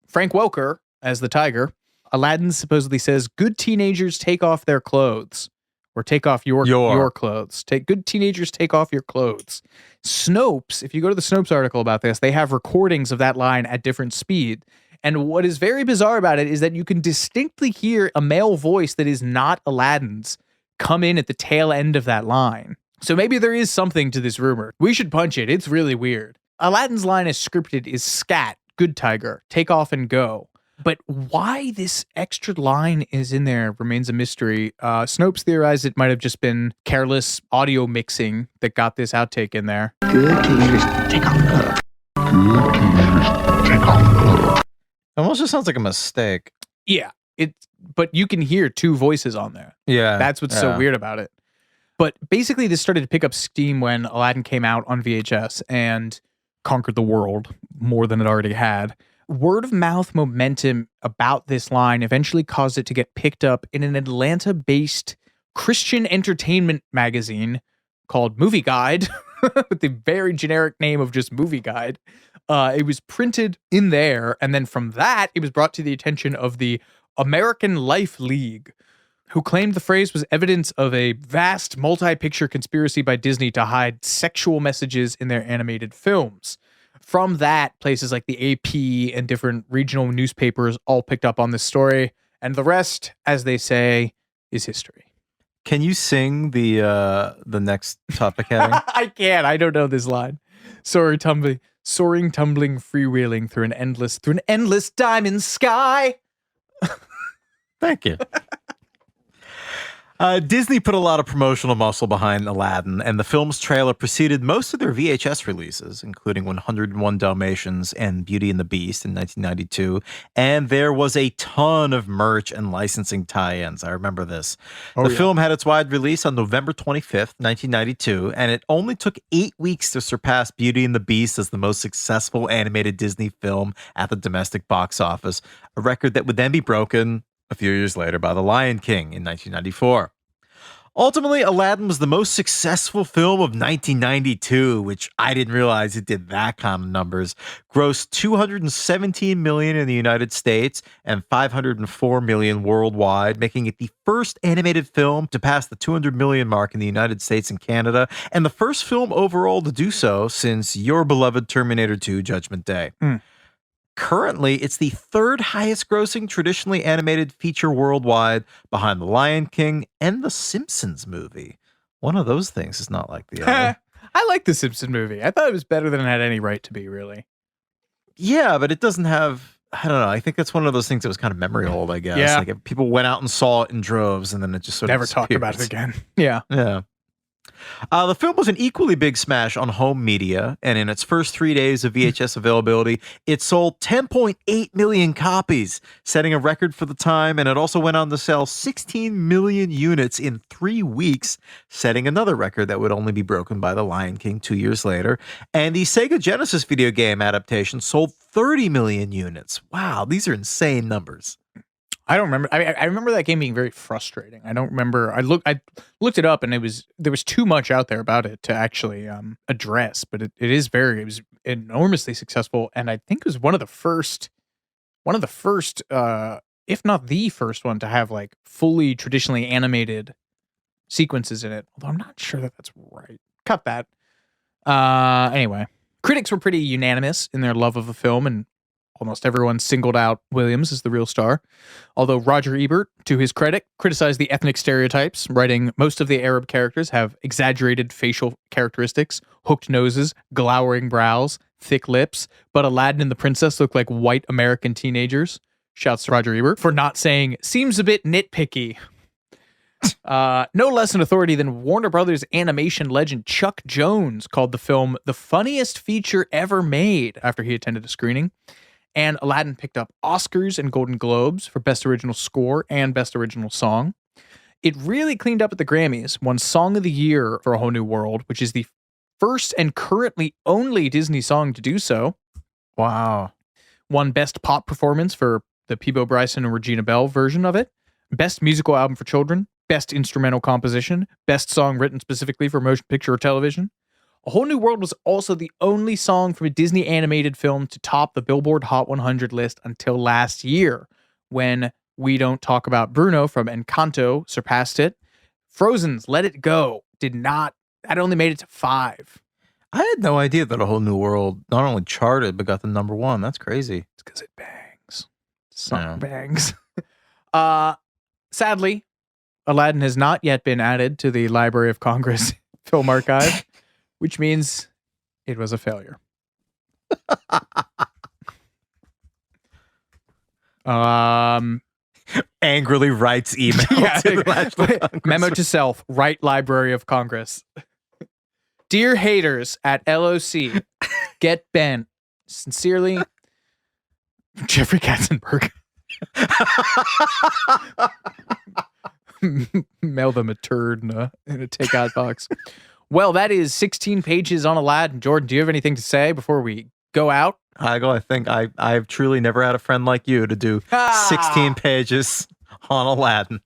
Frank Welker as the tiger. Aladdin supposedly says, "Good teenagers take off their clothes." Or take off your clothes. Good teenagers take off your clothes. Snopes, if you go to the Snopes article about this, they have recordings of that line at different speed. And what is very bizarre about it is that you can distinctly hear a male voice that is not Aladdin's come in at the tail end of that line. So maybe there is something to this rumor. We should punch it. It's really weird. Aladdin's line as scripted is scat, good tiger, take off and go. But why this extra line is in there remains a mystery. Snopes theorized it might have just been careless audio mixing that got this outtake in there. Good teenagers take off clothes. Good teenagers take off clothes. It almost just sounds like a mistake. Yeah, but you can hear two voices on there. Yeah. That's what's so weird about it. But basically this started to pick up steam when Aladdin came out on VHS and conquered the world more than it already had. Word of mouth momentum about this line eventually caused it to get picked up in an Atlanta-based Christian entertainment magazine called Movie Guide, with the very generic name of just Movie Guide. It was printed in there, and then from that, it was brought to the attention of the American Life League, who claimed the phrase was evidence of a vast multi-picture conspiracy by Disney to hide sexual messages in their animated films. From that, places like the AP and different regional newspapers all picked up on this story, and the rest, as they say, is history. Can you sing the next topic heading? I can't. I don't know this line. Soaring, tumbling, freewheeling through an endless diamond sky. Thank you. Disney put a lot of promotional muscle behind Aladdin, and the film's trailer preceded most of their VHS releases, including 101 Dalmatians and Beauty and the Beast in 1992. And there was a ton of merch and licensing tie-ins. I remember this. The film had its wide release on November 25th, 1992, and it only took 8 weeks to surpass Beauty and the Beast as the most successful animated Disney film at the domestic box office, a record that would then be broken a few years later by The Lion King in 1994. Ultimately, Aladdin was the most successful film of 1992, which I didn't realize it did that kind of numbers. Grossed $217 million in the United States and $504 million worldwide, making it the first animated film to pass the 200 million mark in the United States and Canada, and the first film overall to do so since your beloved Terminator 2: Judgment Day. Currently, it's the third highest grossing traditionally animated feature worldwide, behind The Lion King and The Simpsons movie. One of those things is not like the other. I like The Simpsons movie. I thought it was better than it had any right to be, really. Yeah, but it doesn't have, I don't know. I think that's one of those things that was kind of memory hold, I guess. Yeah. Like if people went out and saw it in droves and then it just sort Never of talked about it disappears. again. Yeah. Yeah. The film was an equally big smash on home media, and in its first 3 days of VHS availability, it sold 10.8 million copies, setting a record for the time, and it also went on to sell 16 million units in 3 weeks, setting another record that would only be broken by The Lion King 2 years later. And the Sega Genesis video game adaptation sold 30 million units. Wow, these are insane numbers. I don't remember. I remember that game being very frustrating. I don't remember. I looked it up, and there was too much out there about it to actually address. But it was enormously successful, and I think it was one of the first, if not the first one, to have like fully traditionally animated sequences in it. Although I'm not sure that that's right. Cut that. Anyway, critics were pretty unanimous in their love of the film, and almost everyone singled out Williams as the real star. Although Roger Ebert, to his credit, criticized the ethnic stereotypes, writing, most of the Arab characters have exaggerated facial characteristics, hooked noses, glowering brows, thick lips, but Aladdin and the princess look like white American teenagers. Shouts to Roger Ebert for not saying, seems a bit nitpicky. No less an authority than Warner Brothers animation legend Chuck Jones called the film the funniest feature ever made after he attended a screening. And Aladdin picked up Oscars and Golden Globes for Best Original Score and Best Original Song. It really cleaned up at the Grammys, won Song of the Year for A Whole New World, which is the first and currently only Disney song to do so. Wow. Won Best Pop Performance for the Peabo Bryson and Regina Bell version of it. Best Musical Album for Children. Best Instrumental Composition. Best Song Written specifically for motion picture or television. A Whole New World was also the only song from a Disney animated film to top the Billboard Hot 100 list until last year, when We Don't Talk About Bruno from Encanto surpassed it. Frozen's Let It Go that only made it to 5. I had no idea that A Whole New World not only charted, but got the number 1. That's crazy. It's because it bangs. Song bangs. Sadly, Aladdin has not yet been added to the Library of Congress Film Archive, which means it was a failure. Angrily writes email to the National Congress. Memo to self, write Library of Congress. Dear haters at LOC, get bent. Sincerely, Jeffrey Katzenberg. Mail them a turd in a takeout box. Well, that is 16 pages on Aladdin. Jordan, do you have anything to say before we go out? Heigl, I think I've truly never had a friend like you to do 16 pages on Aladdin.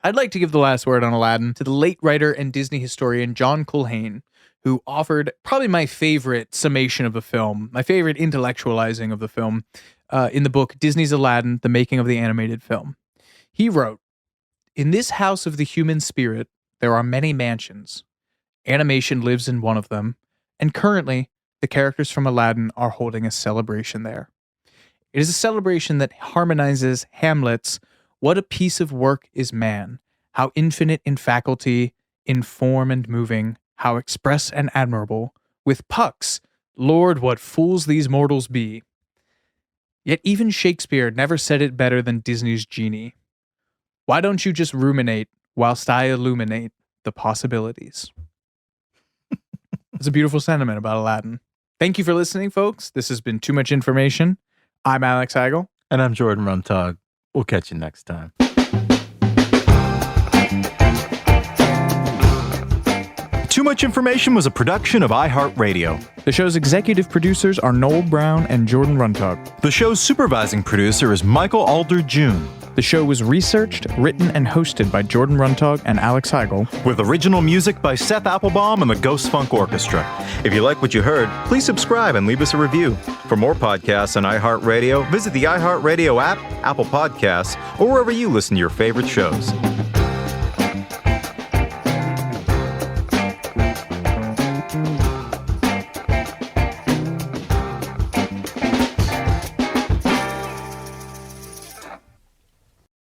I'd like to give the last word on Aladdin to the late writer and Disney historian John Culhane, who offered probably my favorite summation of the film, my favorite intellectualizing of the film, in the book Disney's Aladdin, The Making of the Animated Film. He wrote, In this house of the human spirit, there are many mansions. Animation lives in one of them, and currently, the characters from Aladdin are holding a celebration there. It is a celebration that harmonizes Hamlet's "What a piece of work is man, how infinite in faculty, in form and moving, how express and admirable," with Puck's "Lord, what fools these mortals be." Yet even Shakespeare never said it better than Disney's Genie. Why don't you just ruminate whilst I illuminate the possibilities? It's a beautiful sentiment about Aladdin. Thank you for listening, folks. This has been Too Much Information. I'm Alex Heigl. And I'm Jordan Runtagh. We'll catch you next time. Too Much Information was a production of iHeart Radio. The show's executive producers are Noel Brown and Jordan Runtagh. The show's supervising producer is Michael Alder June. The show was researched, written, and hosted by Jordan Runtagh and Alex Heigl, with original music by Seth Applebaum and the Ghost Funk Orchestra. If you like what you heard, please subscribe and leave us a review. For more podcasts on iHeartRadio, visit the iHeartRadio app, Apple Podcasts, or wherever you listen to your favorite shows.